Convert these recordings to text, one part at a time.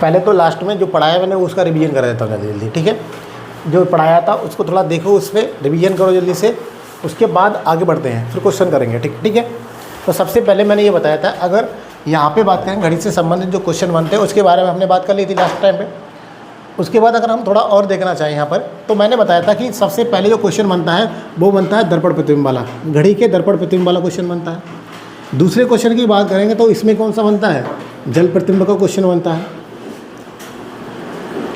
पहले तो लास्ट में जो पढ़ाया मैंने उसका रिवीजन कर देता हूँ जल्दी, ठीक है। जो पढ़ाया था उसको थोड़ा देखो, उस पर रिवीजन करो जल्दी से, उसके बाद आगे बढ़ते हैं, फिर क्वेश्चन करेंगे, ठीक है। तो सबसे पहले मैंने ये बताया था, अगर यहाँ पे बात करें घड़ी से संबंधित जो क्वेश्चन बनते हैं उसके बारे में हमने बात कर ली थी लास्ट टाइम पे। उसके बाद अगर हम थोड़ा और देखना चाहें यहाँ पर, तो मैंने बताया था कि सबसे पहले जो क्वेश्चन बनता है वो बनता है दर्पण प्रतिबिंब वाला, घड़ी के दर्पण प्रतिबिंब वाला क्वेश्चन बनता है। दूसरे क्वेश्चन की बात करेंगे तो इसमें कौन सा बनता है, जल प्रतिबिंब का क्वेश्चन बनता है।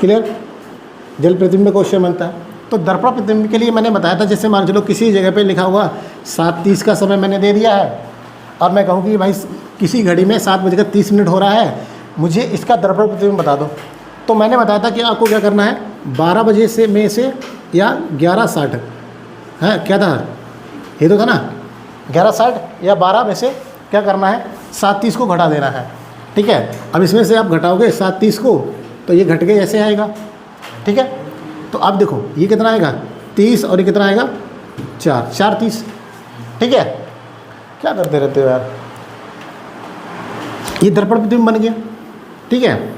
क्लियर, जल प्रतिबिंब क्वेश्चन बनता है। तो दर्पण प्रतिबिंब के लिए मैंने बताया था, जैसे मान चलो किसी जगह पे लिखा हुआ 7:30 का समय मैंने दे दिया है, और मैं कहूँ कि भाई किसी घड़ी में 7:30 हो रहा है, मुझे इसका दर्पण प्रतिबिंब बता दो। तो मैंने बताया था कि आपको क्या करना है, 12 बजे से में से या 11:60 है, क्या था ये तो था ना, 11:60 या 12 में से क्या करना है, 7:30 को घटा देना है, ठीक है। अब इसमें से आप घटाओगे 7:30 को, तो ये घट के ऐसे आएगा, ठीक है। तो अब देखो ये कितना आएगा 30, और ये कितना आएगा 4 ठीक है। क्या करते रहते हो यार, ये दर्पण प्रतिबिंब बन गया, ठीक है।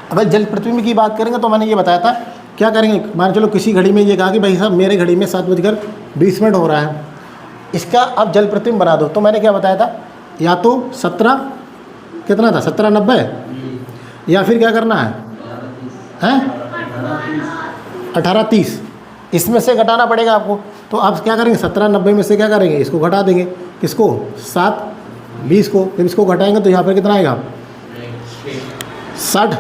अगर जल प्रतिबिंब की बात करेंगे तो मैंने ये बताया था क्या करेंगे, मान चलो किसी घड़ी में ये कहा कि भाई साहब मेरे घड़ी में 7:20 हो रहा है, इसका अब जल प्रतिबिंब बना दो। तो मैंने क्या बताया था, या तो 17 कितना था 17:90, या फिर क्या करना है 18:30, इसमें से घटाना पड़ेगा आपको। तो आप क्या करेंगे 17:90 में से क्या करेंगे, इसको घटा देंगे, किसको 7:20 को। जब इसको घटाएंगे तो यहाँ पर कितना आएगा 60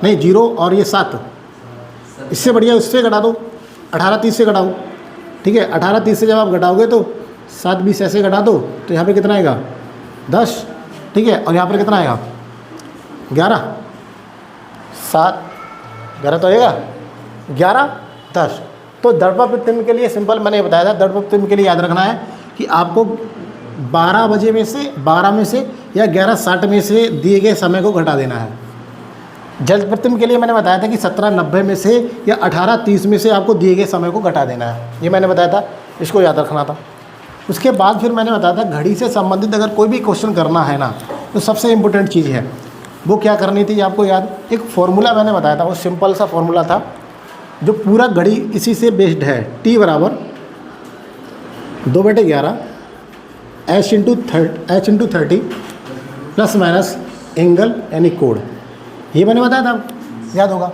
नहीं 0 और ये 7, इससे बढ़िया उससे घटा दो, 18:30 से घटाओ, ठीक है। 18:30 से जब आप घटाओगे तो 7:20 ऐसे घटा दो, तो यहाँ पे कितना आएगा 10, ठीक है। और यहाँ पर कितना आएगा 11, 7 11 तो आएगा 11 10। तो दर्पण प्रतिबिंब के लिए सिंपल मैंने बताया था, दर्पण प्रतिबिंब के लिए याद रखना है कि आपको 12 बजे में से 12 में से या 11:60 में से दिए गए समय को घटा देना है। जल प्रतिबिंब के लिए मैंने बताया था कि 17:90 में से या 18:30 में से आपको दिए गए समय को घटा देना है, ये मैंने बताया था, इसको याद रखना था। उसके बाद फिर मैंने बताया था घड़ी से संबंधित अगर कोई भी क्वेश्चन करना है ना, तो सबसे इम्पोर्टेंट चीज़ है वो क्या करनी थी आपको याद, एक फार्मूला मैंने बताया था, वो सिंपल सा फार्मूला था जो पूरा घड़ी इसी से बेस्ड है। T बराबर 2/11 H/30 प्लस माइनस एंगल यानी कोण, ये मैंने बताया था, याद होगा।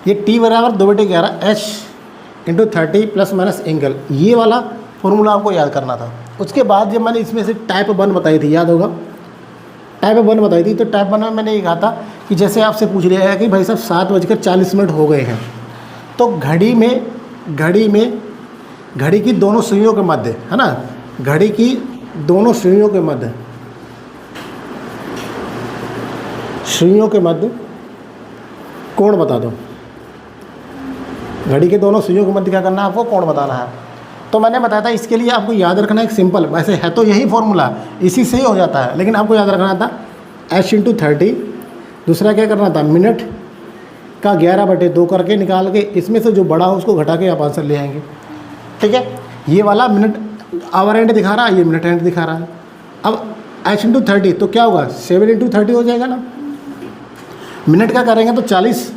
ये T बराबर 2/11 H/30 प्लस माइनस एंगल, ये वाला फॉर्मूला आपको याद करना था। उसके बाद जब मैंने इसमें से टाइप 1 बताई थी, याद होगा टाइप 1 बताई थी, तो टाइप 1 में मैंने ये कहा था कि जैसे आपसे पूछ लिया है कि भाई साहब 7:40 हो गए हैं, तो घड़ी की दोनों सुइयों के मध्य है ना, घड़ी की दोनों सुइयों के मध्य कोण बता दो। घड़ी के दोनों सुइयों के मध्य क्या करना है आपको, कोण बताना है। तो मैंने बताया था इसके लिए आपको याद रखना एक सिंपल, वैसे है तो यही फॉर्मूला, इसी से ही हो जाता है, लेकिन आपको याद रखना था H/30, दूसरा क्या करना था मिनट का 11/2 करके निकाल के इसमें से जो बड़ा हो उसको घटा के आप आंसर ले आएंगे, ठीक है। ये वाला मिनट आवर एंड दिखा रहा है, ये मिनट एंड दिखा रहा है। अब H/30 तो क्या होगा 7/30 हो जाएगा ना, मिनट का करेंगे तो 40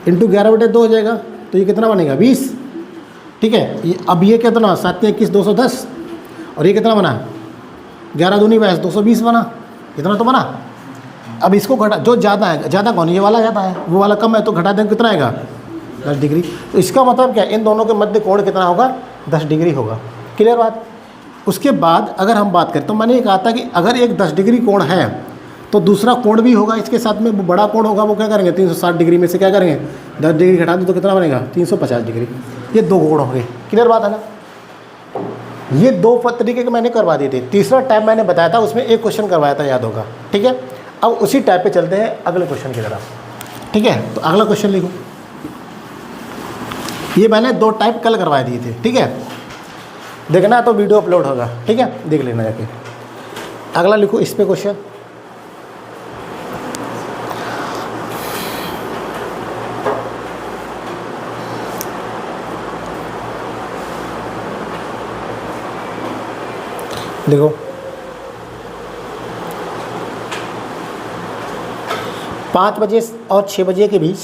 × 11/2 हो जाएगा, तो ये कितना बनेगा 20, ठीक है। अब ये कितना 7 × 21 210, और ये कितना बना 11 दूनी 22 220 बना, इतना तो बना। अब इसको घटा, जो ज़्यादा है, ज़्यादा कौन, ये वाला ज़्यादा है वो वाला कम है, तो घटा दें कितना आएगा 10 डिग्री। तो इसका मतलब क्या, इन दोनों के मध्य कोण कितना होगा 10 डिग्री होगा। क्लियर बात। उसके बाद अगर हम बात करें तो मैंने ये कहा था कि अगर एक 10 डिग्री कोण है तो दूसरा कोण भी होगा इसके साथ में, वो बड़ा कोण होगा, वो क्या करेंगे 360 डिग्री में से क्या करेंगे 10 डिग्री घटा दो तो कितना बनेगा 350 डिग्री। ये 2 कोण हो गए। क्लियर बात है ना। ये 2 तरीके के मैंने करवा दिए थे। तीसरा टाइप मैंने बताया था, उसमें एक क्वेश्चन करवाया था, याद होगा, ठीक है। अब उसी टाइप पे चलते हैं अगले क्वेश्चन की तरफ, ठीक है। तो अगला क्वेश्चन लिखो, ये मैंने 2 टाइप कल करवा दिए थे, ठीक है। देखना तो वीडियो अपलोड होगा, ठीक है, देख लेना जाके। अगला लिखो इस पे क्वेश्चन, देखो 5 बजे और 6 बजे के बीच,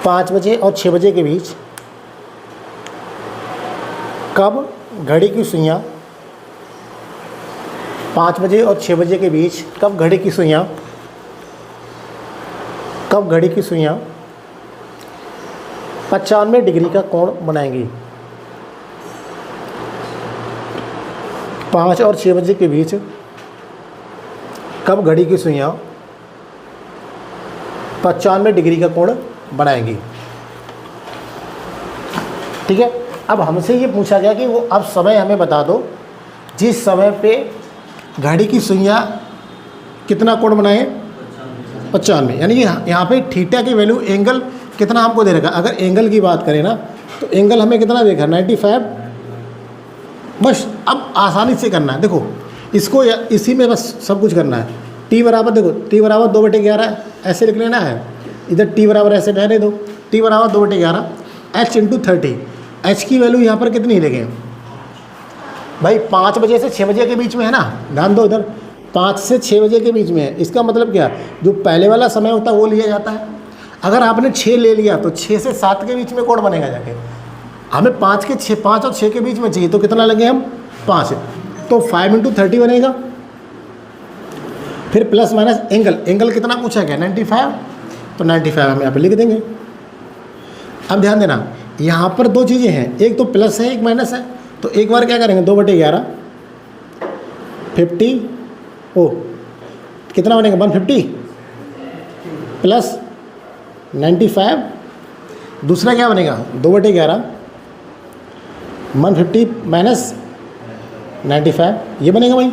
5 बजे और 6 बजे के बीच कब घड़ी की सुइयां, 5 बजे और 6 बजे के बीच कब घड़ी की सुइयां 95 डिग्री का कोण बनाएंगी। 5 और 6 बजे के बीच कब घड़ी की सुइयां 95 डिग्री का कोण बनाएंगी। ठीक है, अब हमसे ये पूछा गया कि वो अब समय हमें बता दो जिस समय पे घड़ी की सुइयां कितना कोण बनाए, 95। यानी कि यहाँ पे थीटा की वैल्यू, एंगल कितना हमको दे रखा। अगर एंगल की बात करें ना तो एंगल हमें कितना देखा, 95। बस अब आसानी से करना है, देखो इसको इसी में बस सब कुछ करना है। टी बराबर, देखो टी बराबर 2/11 ऐसे लिख लेना है, इधर टी बराबर ऐसे रहने दो, टी बराबर 2/11 h × 30। h की वैल्यू यहाँ पर कितनी लेंगे भाई, 5 बजे से 6 बजे के बीच में है ना, ध्यान दो इधर, 5 से 6 बजे के बीच में है। इसका मतलब क्या, जो पहले वाला समय होता है वो लिया जाता है। अगर आपने 6 ले लिया तो 6 से 7 के बीच में कोण बनेगा जाके। हमें 5 और 6 के बीच में चाहिए तो कितना लगे हम, 5, तो 5 × 30 बनेगा। फिर प्लस माइनस एंगल कितना पूछा गया, 95, तो 95 हम यहाँ पे लिख देंगे। अब ध्यान देना, यहाँ पर दो चीज़ें हैं, एक तो प्लस है एक माइनस है, तो एक बार क्या करेंगे, 2/11 50, ओ कितना बनेगा 150 प्लस 95, दूसरा क्या बनेगा 2/11 150 माइनस 95, ये बनेगा भाई,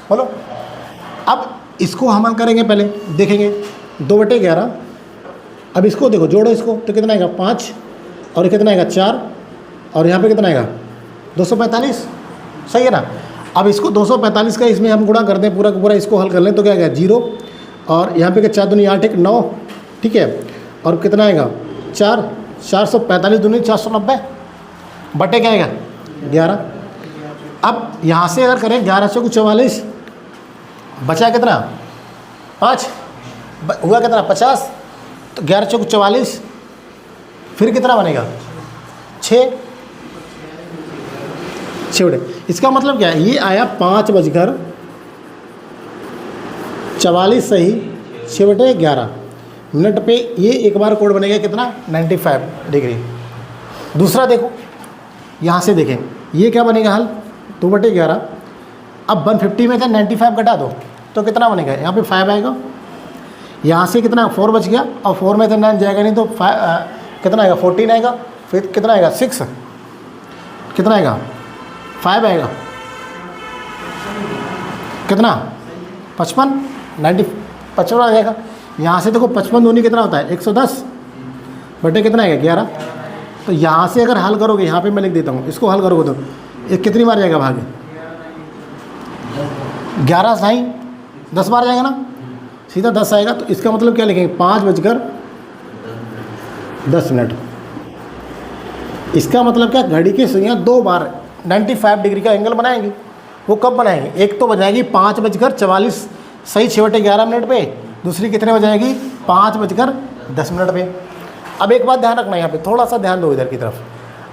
बोलो। अब इसको हम हल करेंगे, पहले देखेंगे 2/11। अब इसको देखो, जोड़ो इसको तो कितना आएगा 5, और कितना आएगा 4, और यहाँ पे कितना आएगा 245, सही है ना। अब इसको 245 का इसमें हम गुणा कर दें, पूरा का पूरा इसको हल कर लें तो क्या आएगा 0, और यहाँ पे 4 दूनी 8 1 9, ठीक है, और कितना आएगा 4, 445 दूनी 490 बटे क्या आएगा 11। अब यहाँ से अगर करें 11 × 44, बचा कितना 5, हुआ कितना 50, तो 11 × 44, फिर कितना बनेगा 6 बटे। इसका मतलब क्या है, ये आया 5:44 सही 6/11 मिनट पे, ये एक बार कोण बनेगा कितना 95 डिग्री। दूसरा देखो, यहाँ से देखें ये क्या बनेगा हल, 2/11। अब 150 में से 95 घटा दो तो कितना बनेगा, यहाँ पे 5 आएगा, यहाँ से कितना 4 बच गया, और 4 में से 9 जाएगा नहीं तो कितना आएगा 14 आएगा, फिर कितना आएगा 6, कितना आएगा 5 आएगा, कितना 55 55 आ जाएगा। यहाँ से देखो 55 दूनी कितना होता है 110 बटे कितना आएगा 11। तो यहाँ से अगर हल करोगे, यहाँ पे मैं लिख देता हूँ, इसको हल करोगे तो ये कितनी बार जाएगा भागे, 11 साई 10 बार जाएगा ना, सीधा 10 आएगा। तो इसका मतलब क्या लिखेंगे 5:10। इसका मतलब क्या, घड़ी की सुइयां 2 बार 95 डिग्री का एंगल बनाएंगी। वो कब बनाएंगे, एक तो बजाएगी 5:44 सही 6/11 मिनट पे, दूसरी कितने बजाएगी 5:10 पे। अब एक बात ध्यान रखना, यहाँ पे थोड़ा सा ध्यान दो इधर की तरफ।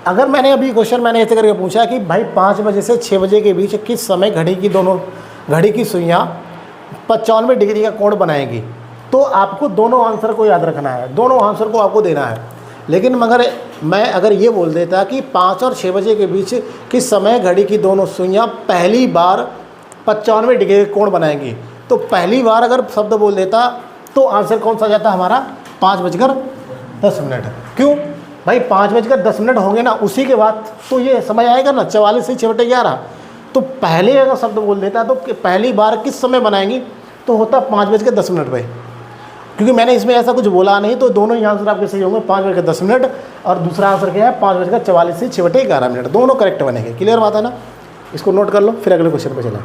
अगर मैंने अभी क्वेश्चन मैंने ऐसे करके पूछा कि भाई 5 बजे से 6 बजे के बीच किस समय घड़ी की सुइयां 95 डिग्री का कोण बनाएगी, तो आपको दोनों आंसर को याद रखना है, दोनों आंसर को आपको देना है। लेकिन मगर मैं अगर ये बोल देता कि 5 और 6 बजे के बीच किस समय घड़ी की दोनों सुइयां पहली बार 95 डिग्री का कोण बनाएंगी, तो पहली बार अगर शब्द बोल देता तो आंसर कौन सा जाता हमारा 5:10। क्यों भाई 5:10 होंगे ना, उसी के बाद तो ये समय आएगा ना 44 से 6/11। तो पहले अगर शब्द बोल देता तो पहली बार किस समय बनाएंगी, तो होता 5:10 पे। क्योंकि मैंने इसमें ऐसा कुछ बोला नहीं, तो दोनों ही आंसर आपके सही होंगे, 5:10 और दूसरा आंसर क्या है 5:44 से 6/11, दोनों करेक्ट बनेंगे। क्लियर बात है ना, इसको नोट कर लो, फिर अगले क्वेश्चन पे चलें।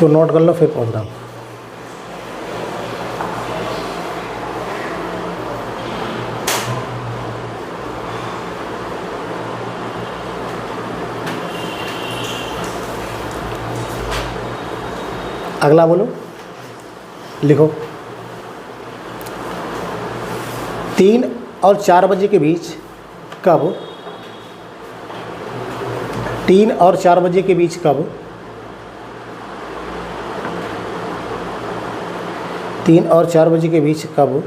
इसको नोट कर लो फिर पहुँच रहा हूँ। अगला बोलो, लिखो। 3 और 4 बजे के बीच कब, 3 और 4 बजे के बीच कब, 3 और 4 बजे के बीच कब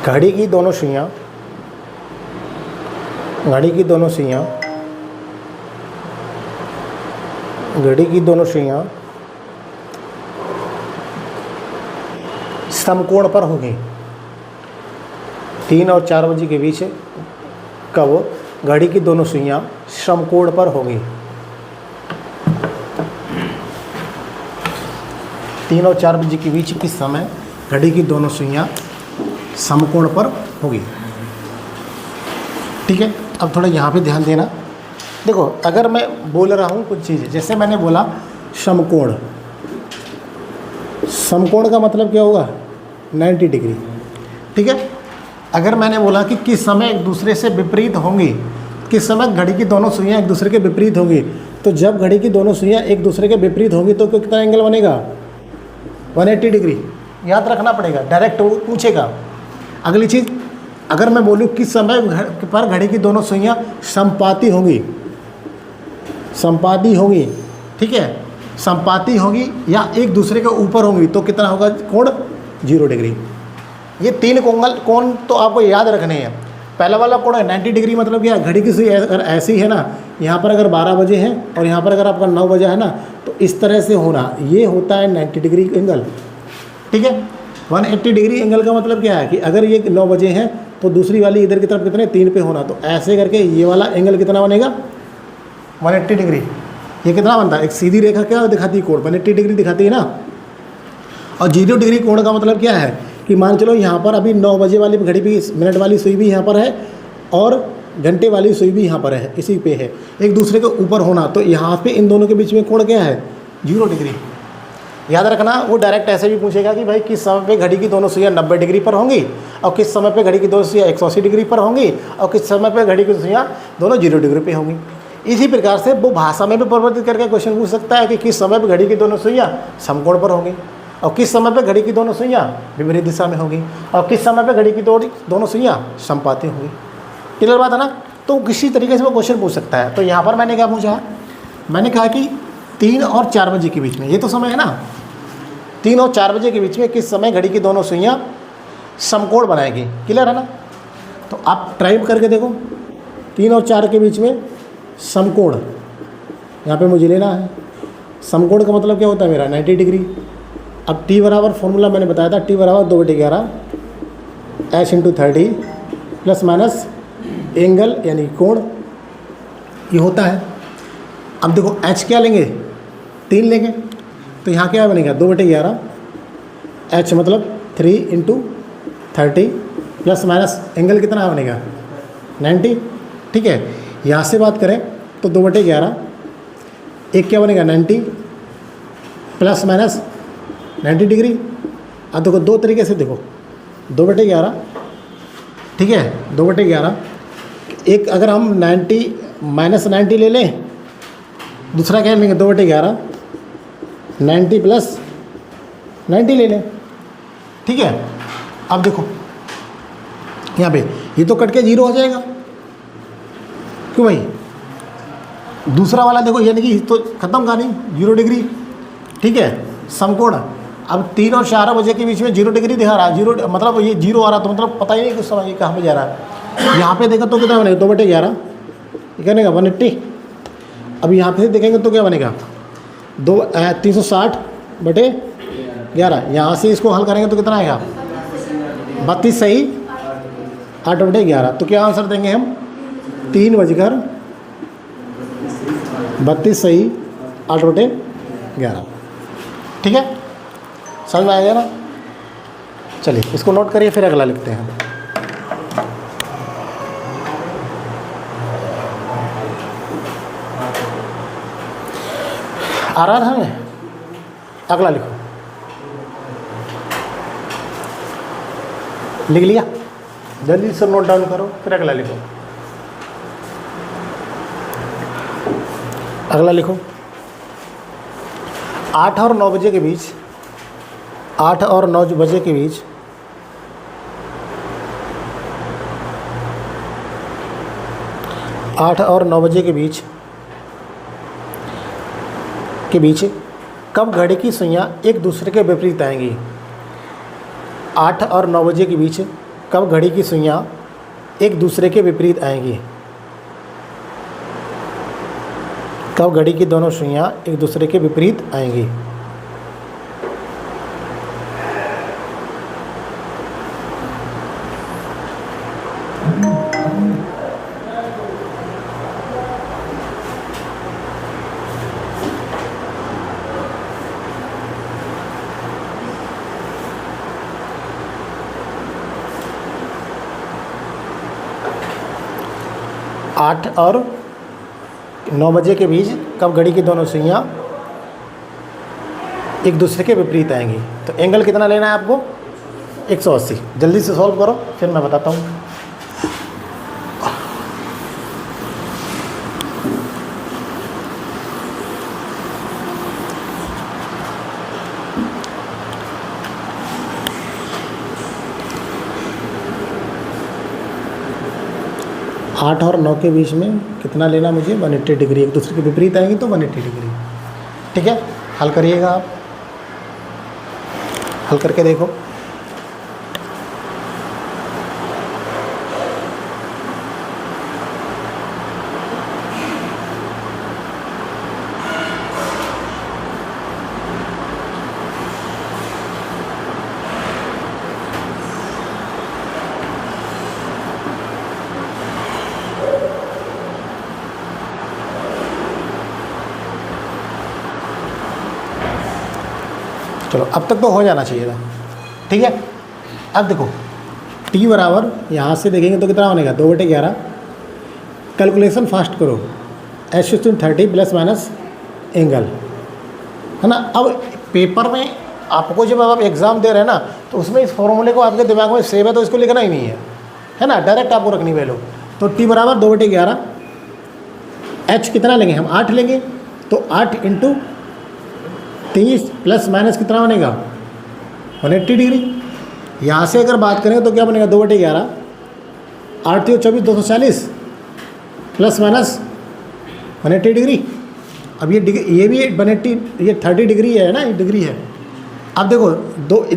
घड़ी की दोनों सुइयां, घड़ी की दोनों सुइयां, घड़ी की दोनों सुइयां समकोण पर होंगी। 3 और 4 बजे के बीच कब घड़ी की दोनों सुइयां समकोण पर होंगी। 3 और 4 बजे के बीच किस समय घड़ी की दोनों सुइयां समकोण पर होगी। ठीक है, अब थोड़ा यहाँ पे ध्यान देना। देखो, अगर मैं बोल रहा हूँ कुछ चीज़, जैसे मैंने बोला समकोण, समकोण का मतलब क्या होगा, 90 डिग्री। ठीक है, अगर मैंने बोला कि किस समय एक दूसरे से विपरीत होंगी, किस समय घड़ी की दोनों सुइयां एक दूसरे के विपरीत होंगी, तो जब घड़ी की दोनों सुइयां एक दूसरे के विपरीत होंगी तो कितना एंगल बनेगा, 180 डिग्री। याद रखना पड़ेगा, डायरेक्ट पूछेगा। अगली चीज़, अगर मैं बोलूँ किस समय पर घड़ी की दोनों सुइयां समपाती होंगी, समपाती होंगी, ठीक है, समपाती होंगी या एक दूसरे के ऊपर होंगी, तो कितना होगा कोण, 0 डिग्री। ये 3 कोण तो आपको याद रखने हैं। पहला वाला कोण है 90 डिग्री, मतलब क्या, घड़ी की सुई अगर ऐसी है ना, यहाँ पर अगर 12 बजे है और यहाँ पर अगर आपका 9 बजा है ना, तो इस तरह से होना, ये होता है 90 डिग्री एंगल। ठीक है, 180 डिग्री एंगल का मतलब क्या है कि अगर ये 9 बजे हैं तो दूसरी वाली इधर की तरफ कितने, 3 पे होना, तो ऐसे करके ये वाला एंगल कितना बनेगा, 180 डिग्री। ये कितना बनता है, एक सीधी रेखा क्या दिखाती है, कोण 180 डिग्री दिखाती है ना। और 0 डिग्री कोण का मतलब क्या है कि मान चलो यहाँ पर अभी 9 बजे वाली घड़ी भी, मिनट वाली सुई भी यहाँ पर है और घंटे वाली सुई भी यहाँ पर है, इसी पे है, एक दूसरे के ऊपर होना, तो यहाँ पे इन दोनों के बीच में कोण क्या है, 0 डिग्री। याद रखना, वो डायरेक्ट ऐसे भी पूछेगा कि भाई किस समय पे घड़ी की दोनों सुइयां 90 डिग्री पर होंगी और किस समय पे घड़ी की दोनों सुइयां 180 डिग्री पर होंगी और किस समय पे घड़ी की सुइयां दोनों 0 डिग्री पे होंगी। इसी प्रकार से वो भाषा में भी परिवर्तित करके क्वेश्चन पूछ सकता है कि किस समय पे घड़ी की दोनों सुइयां समकोण पर होंगी और किस समय पे घड़ी की दोनों सुइयां विपरीत दिशा में होंगी और किस समय पे घड़ी की दोनों सुइयां समपाती होंगी। क्लियर बात है ना। तो किसी तरीके से वो क्वेश्चन पूछ सकता है। तो यहाँ पर मैंने क्या पूछा, मैंने कहा कि 3 और 4 बजे के बीच में, ये तो समय है ना, 3 और 4 बजे के बीच में किस समय घड़ी की दोनों सुइयां समकोण बनाएगी। क्लियर है ना। तो आप ट्राई करके देखो, 3 और 4 के बीच में समकोण, यहाँ पे मुझे लेना है। समकोण का मतलब क्या होता है मेरा, 90 डिग्री। अब टी बराबर फॉर्मूला मैंने बताया था, टी बराबर 2/11 h/30 प्लस माइनस एंगल यानी कोण, ये होता है। अब देखो h क्या लेंगे, 3 लेंगे, तो यहाँ क्या बनेगा 2/11, h मतलब 3/30 प्लस माइनस एंगल कितना बनेगा 90। ठीक है, यहाँ से बात करें तो 2/11 एक क्या बनेगा 90 प्लस माइनस 90 डिग्री। अब देखो दो तरीके से देखो, 2/11, ठीक है, 2/11 एक अगर हम 90 माइनस 90 ले लें, दूसरा क्या लेंगे 2/11 90 प्लस 90 ले लें। ठीक है, अब देखो यहाँ पे ये तो कट के 0 हो जाएगा, क्यों भाई, दूसरा वाला देखो यानी कि तो खत्म का नहीं 0 डिग्री। ठीक है, समकोण। अब 3 और 4 बजे के बीच में 0 डिग्री दिखा रहा है, 0 मतलब ये 0 आ रहा, तो मतलब पता ही नहीं कुछ समय ये कहाँ पे जा रहा है। यहाँ पे देखा तो कितना बनेगा 2/11, ये क्या बनेगा 180। अब यहाँ पे देखेंगे तो क्या बनेगा 360/11। यहाँ से इसको हल करेंगे तो कितना आएगा 32 सही 8/11। तो क्या आंसर देंगे हम 3:32 सही 8/11। ठीक है, समझ में आएगा ना। चलिए इसको नोट करिए, फिर अगला लिखते हैं। आ रहा है हमें? अगला लिखो, लिख लिया? जल्दी से नोट डाउन करो, फिर अगला लिखो। अगला लिखो, 8 और 9 बजे के बीच, 8 और 9 बजे के बीच 8 और 9 बजे के बीच कब घड़ी की सुइयां एक दूसरे के विपरीत आएंगी? 8 और 9 बजे के बीच कब घड़ी की सुइयां एक दूसरे के विपरीत आएंगी? कब घड़ी की दोनों सुइयां एक दूसरे के विपरीत आएंगी? आठ और 9 बजे के बीच कब घड़ी की दोनों सुइयां एक दूसरे के विपरीत आएंगी? तो एंगल कितना लेना है आपको? 180। जल्दी से सॉल्व करो, फिर मैं बताता हूँ। आठ और 9 के बीच में कितना लेना मुझे? 180 डिग्री। एक दूसरे के विपरीत आएंगे तो 180 डिग्री। ठीक है, हल करिएगा आप, हल करके देखो। चलो अब तक तो हो जाना चाहिए था। ठीक है, अब देखो t बराबर यहाँ से देखेंगे तो कितना बनेगा? 2/11। कैलकुलेशन फास्ट करो, h/30 प्लस माइनस एंगल, है ना। अब पेपर में आपको जब आप एग्ज़ाम दे रहे हैं ना, तो उसमें इस फॉर्मूले को आपके दिमाग में सेव है तो इसको लिखना ही नहीं है ना, डायरेक्ट आपको रखनी वैल्यू। तो t बराबर 2/11, h कितना लेंगे हम? 8 लेंगे, तो 8 × 30 प्लस माइनस कितना बनेगा? 180 डिग्री। यहाँ से अगर बात करें तो क्या बनेगा? 2/11, 8 × 24 240 प्लस माइनस 180 डिग्री। अब ये डिग्री, ये भी 180, ये 30 डिग्री है ना, ये डिग्री है। अब देखो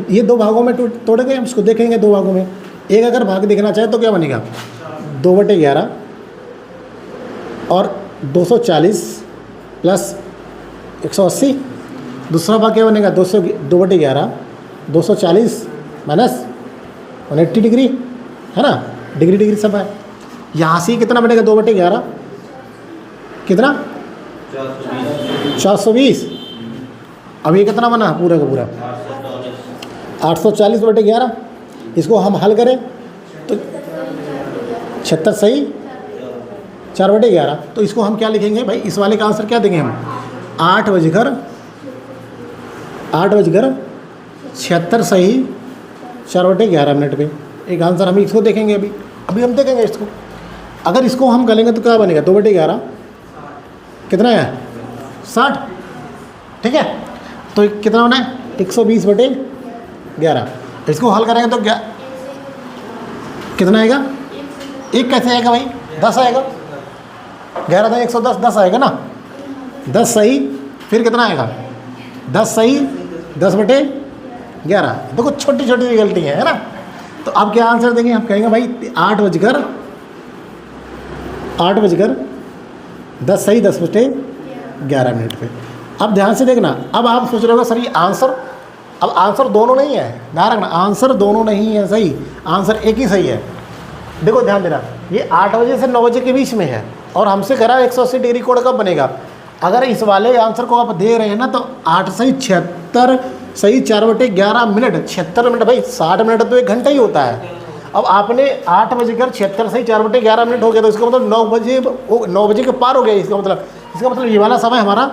ये दो भागों में तोड़ेंगे हम इसको, देखेंगे दो भागों में। एक अगर भाग देखना चाहे तो क्या बनेगा? 2/11 और 240 प्लस 180। दूसरा भाग क्या बनेगा? 2/11 240 माइनस 180 डिग्री, है ना। डिग्री डिग्री सब है। यहाँ से कितना बनेगा? 2/11 कितना? 420। अब ये कितना बना पूरा का पूरा? 840/11। इसको हम हल करें तो 76 सही 4/11। तो इसको हम क्या लिखेंगे भाई? इस वाले का आंसर क्या देंगे हम? 8:76 सही 4/11 मिनट पे एक आंसर हम इसको देखेंगे। अभी हम देखेंगे इसको। अगर इसको हम करेंगे तो क्या बनेगा? 2/11 कितना है? 60। ठीक है, तो कितना होना है? 120/11। इसको हल करेंगे तो क्या कितना आएगा? 1 कैसे आएगा भाई? 10 आएगा। 11 था 110, 10 आएगा ना। 10 सही, फिर कितना आएगा? 10 सही 10/11। देखो छोटी छोटी गलती है ना। तो अब क्या आंसर देंगे? हम कहेंगे भाई 8:10 सही 10/11 मिनट पे। अब ध्यान से देखना, अब आप सोच रहे हो सर ये आंसर, अब आंसर दोनों नहीं है, ध्यान रखना, आंसर दोनों नहीं है सही, आंसर एक ही सही है। देखो ध्यान देना, ये 8 बजे से 9 बजे के बीच में है और हमसे करा 180 डिग्री कोण कब बनेगा। अगर इस वाले आंसर को आप दे रहे हैं ना, तो 8 सही 76 सही 4/11 मिनट। 76 मिनट भाई, 60 मिनट तो 1 घंटा ही होता है। अब आपने 8:76 सही 4/11 मिनट हो गया, तो इसका मतलब 9 बजे के पार हो गया। इसका मतलब ये वाला समय हमारा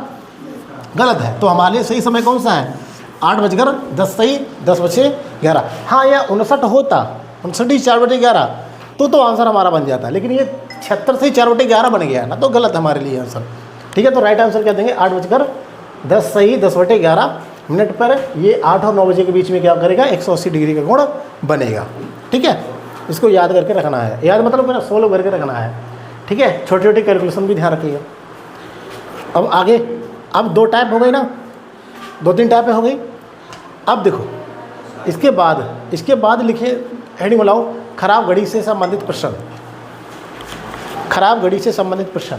गलत है। तो हमारे लिए सही समय कौन सा है? 8:10 सही, 10:11। हाँ, यह 59 होता, 59 ही 4/11 तो आंसर हमारा बन जाता। लेकिन ये 76 से 4/11 बन गया ना, तो गलत हमारे लिए आंसर। ठीक है, तो राइट आंसर क्या देंगे? 8:10 सही, 10/11 मिनट पर ये 8 और 9 बजे के बीच में क्या करेगा? 180 डिग्री का कोण बनेगा। ठीक है, इसको याद करके रखना है। याद मतलब मेरा सोल्व करके रखना है। ठीक है, छोटी छोटी कैलकुलेशन भी ध्यान रखिएगा। अब आगे, अब 2 टाइप हो गई ना, 2-3 टाइप हो गई। अब देखो इसके बाद लिखे हेडिंग बनाओ, खराब घड़ी से संबंधित प्रश्न। खराब घड़ी से संबंधित प्रश्न,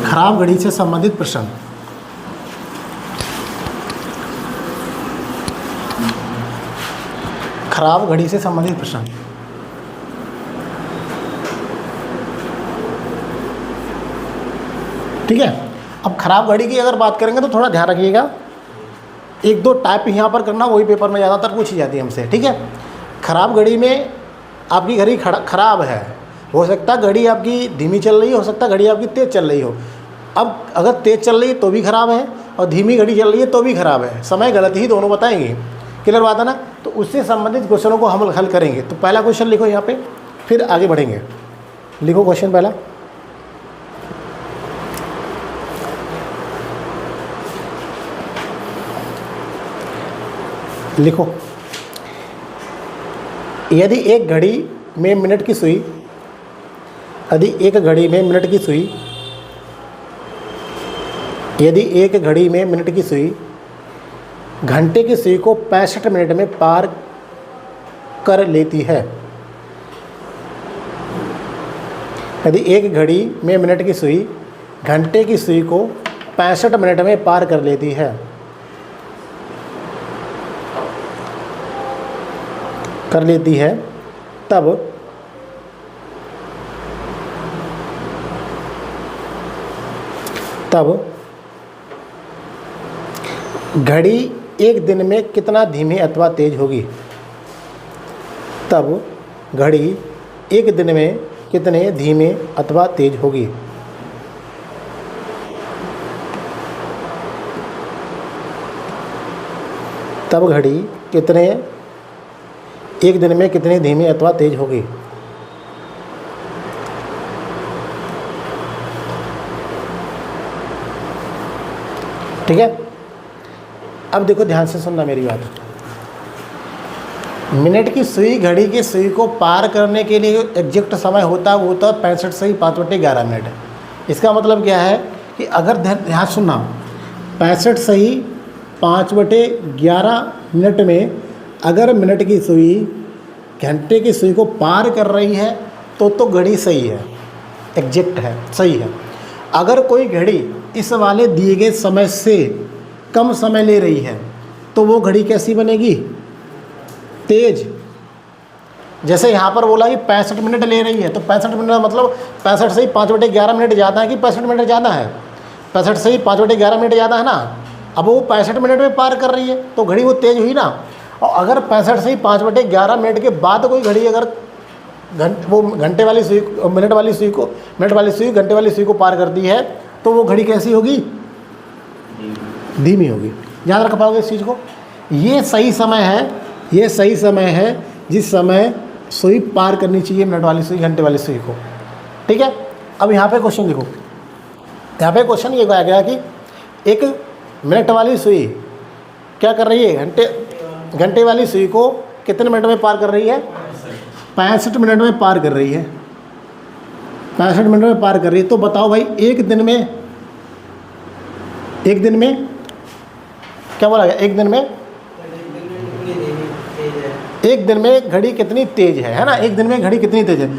खराब घड़ी से संबंधित प्रश्न। खराब घड़ी से संबंधित प्रश्न। ठीक है, अब खराब घड़ी की अगर बात करेंगे तो थोड़ा ध्यान रखिएगा, 1-2 टाइप यहाँ पर करना, वही पेपर में ज़्यादातर पूछी जाती है हमसे। ठीक है, खराब घड़ी में आपकी घड़ी खराब है, हो सकता है घड़ी आपकी धीमी चल रही हो सकता है घड़ी आपकी तेज़ चल रही हो। अब अगर तेज़ चल रही है तो भी ख़राब है, और धीमी घड़ी चल रही है तो भी ख़राब है, समय गलत ही दोनों बताएंगे। क्लियर बात है ना? तो उससे संबंधित क्वेश्चनों को हम हल करेंगे। तो पहला क्वेश्चन लिखो यहाँ पे, फिर आगे बढ़ेंगे। लिखो क्वेश्चन पहला। लिखो, यदि एक घड़ी में मिनट की सुई, यदि एक घड़ी में मिनट की सुई, यदि एक घड़ी में मिनट की सुई घंटे की सुई को 65 मिनट में पार कर लेती है, यदि एक घड़ी में मिनट की सुई घंटे की सुई को 65 मिनट में पार कर लेती है, तब घड़ी एक दिन में कितना धीमी अथवा तेज होगी? तब घड़ी एक दिन में कितने धीमे अथवा तेज होगी? तब घड़ी कितने एक दिन में कितनी धीमी अथवा तेज होगी? ठीक है, अब देखो ध्यान से सुनना मेरी बात। मिनट की सुई घड़ी की सुई को पार करने के लिए एग्जैक्ट समय होता है, वो होता है 65 सही 5/11 मिनट। इसका मतलब क्या है कि अगर ध्यान सुनना, 65 सही 5/11 मिनट में अगर मिनट की सुई घंटे की सुई को पार कर रही है तो घड़ी सही है, एग्जैक्ट है, सही है। अगर कोई घड़ी इस वाले दिए गए समय से कम समय ले रही है तो वो घड़ी कैसी बनेगी? तेज। जैसे यहाँ पर बोला कि 65 मिनट ले रही है, तो 65 मिनट मतलब 65 से ही 5/11 मिनट ज़्यादा है कि 65 मिनट ज़्यादा है? 65 से ही 5/11 मिनट ज़्यादा है ना। अब वो 65 मिनट में पार कर रही है तो घड़ी वो तेज़ हुई ना। और अगर 65 से ही 5/11 मिनट के बाद कोई घड़ी अगर घंटे वाली सुई मिनट वाली सुई घंटे वाली सुई को पार करती है तो वो घड़ी कैसी होगी? धीमी होगी। याद रख पाओगे इस चीज़ को? ये सही समय है जिस समय सुई पार करनी चाहिए मिनट वाली सुई घंटे वाली सुई को। ठीक है, अब यहाँ पे क्वेश्चन देखो, यहाँ पे क्वेश्चन ये आया गया कि एक मिनट वाली सुई क्या कर रही है? घंटे वाली सुई को कितने मिनट में पार कर रही है? 65 मिनट में पार कर रही है। 65 मिनट में पार कर रही है। तो बताओ भाई, एक दिन में क्या बोला गया? एक दिन में घड़ी कितनी तेज है ना? एक दिन में घड़ी कितनी तेज है?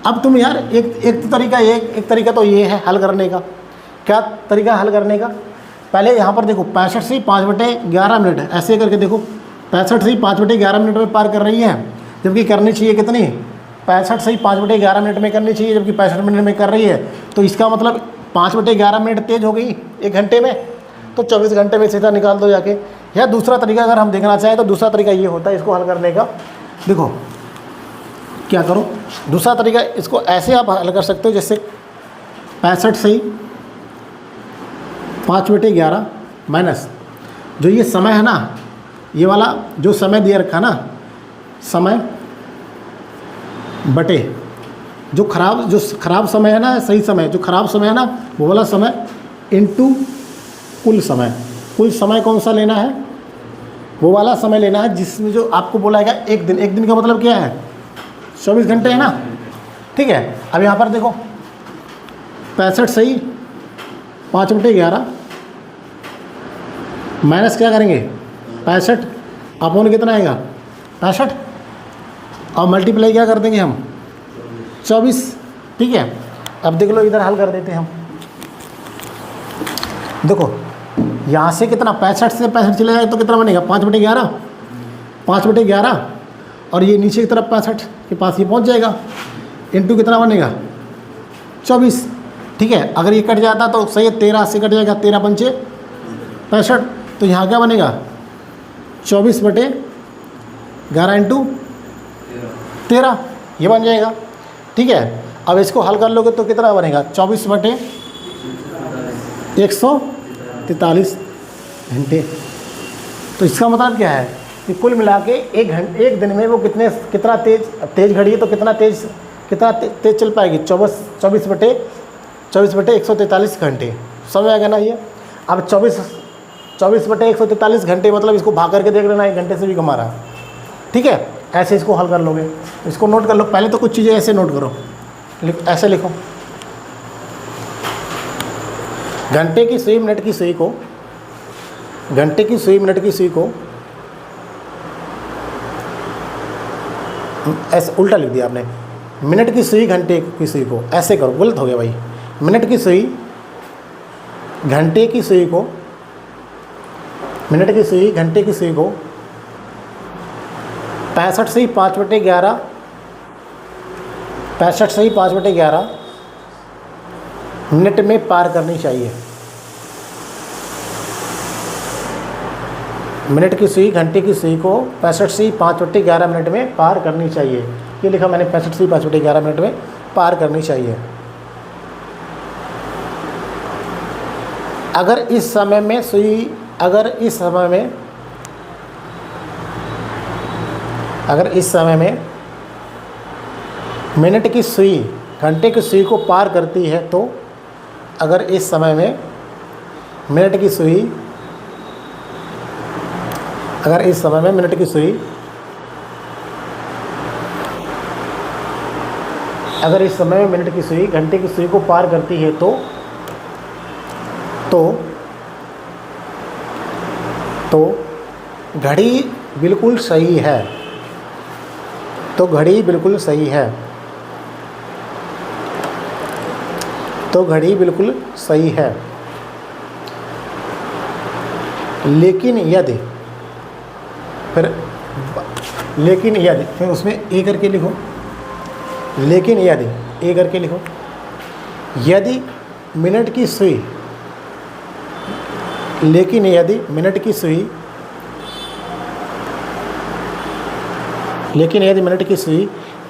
अब तुम यार एक तरीका तो ये है हल करने का। क्या तरीका हल करने का? पहले यहाँ पर देखो, 65 से 5/11 मिनट ऐसे करके देखो, 65 से 5/11 मिनट में पार कर रही है, जबकि करनी चाहिए कितनी? 65 से 5/11 मिनट में करनी चाहिए, जबकि 65 मिनट में कर रही है। तो इसका मतलब 5/11 मिनट तेज हो गई एक घंटे में, तो 24 घंटे में सीधा निकाल दो जाके। या दूसरा तरीका अगर हम देखना चाहें तो दूसरा तरीका ये होता है इसको हल करने का। देखो क्या करो, दूसरा तरीका इसको ऐसे आप हल कर सकते हो, जैसे 65 से 5/11 माइनस जो ये समय है ना, ये वाला जो समय दिया रखा ना, समय बटे जो खराब समय है ना, सही समय जो खराब समय है ना वो वाला समय इनटू कुल समय। कुल समय कौन सा लेना है? वो वाला समय लेना है जिसमें जो आपको बोला है एक दिन। एक दिन का मतलब क्या है? 24 घंटे है ना, ठीक है। अब यहाँ पर देखो 65 सही 5/11 माइनस क्या करेंगे 65 अपॉन कितना आएगा 65 और मल्टीप्लाई क्या कर देंगे हम 24, ठीक है। अब देख लो इधर हल कर देते हैं हम। देखो यहाँ से कितना 65 से 65 चले जाए तो कितना बनेगा 5/11 5/11 और ये नीचे की तरफ 65 के पास ये पहुँच जाएगा, इंटू कितना बनेगा 24, ठीक है। अगर ये कट जाता तो सही है 13 से कट जाएगा 13 पंचे 65, तो यहाँ क्या बनेगा 24/11 इंटू 13 ये बन जाएगा, ठीक है। अब इसको हल कर लोगे तो कितना बनेगा 24/143 घंटे। तो इसका मतलब क्या है कि कुल मिला के एक दिन में वो कितना तेज घड़ी है, तो कितना तेज चल पाएगी 24/143 घंटे। समझ आएगा ना ये। अब 24/143 घंटे मतलब इसको भाग करके देख लेना, 1 घंटे से भी कम आ रहा है, ठीक है। ऐसे इसको हल कर लोगे, इसको नोट कर लो। पहले तो कुछ चीज़ें ऐसे नोट करो, ऐसे लिखो घंटे की सुई मिनट की सुई को, घंटे की सुई मिनट की सुई को ऐसे उल्टा लिख दिया आपने। मिनट की सुई घंटे की सुई को ऐसे करो, गलत हो गया भाई। मिनट की सुई घंटे की सुई को, मिनट की सुई घंटे की सुई को 65 से 5/11 65 से 5/11 मिनट में पार करनी चाहिए। मिनट की सुई घंटे की सुई को 65 से 5/11 मिनट में पार करनी चाहिए। ये लिखा मैंने 65 से 5/11 मिनट में पार करनी चाहिए। अगर इस समय में सुई अगर इस समय में मिनट की सुई घंटे की सुई को पार करती है तो अगर इस समय में मिनट की सुई मिनट की सुई घंटे की सुई को पार करती है तो घड़ी बिल्कुल सही है। तो घड़ी बिल्कुल सही है। तो घड़ी बिल्कुल सही है। लेकिन यदि फिर उसमें ए करके लिखो। यदि मिनट की सुई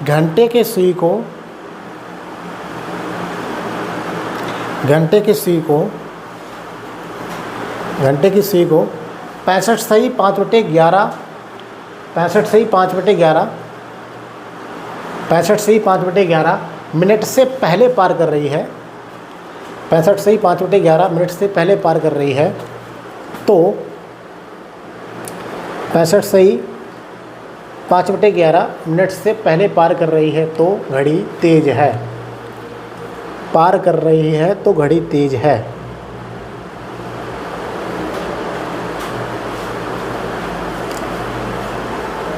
घंटे की सुई को 65 सही 5/11 मिनट से पहले पार कर रही है। 65 सही 5/11 मिनट से पहले पार कर रही है तो 65 सही 5/11 मिनट से पहले पार कर रही है तो घड़ी तेज है। पार कर रही है तो घड़ी तेज है।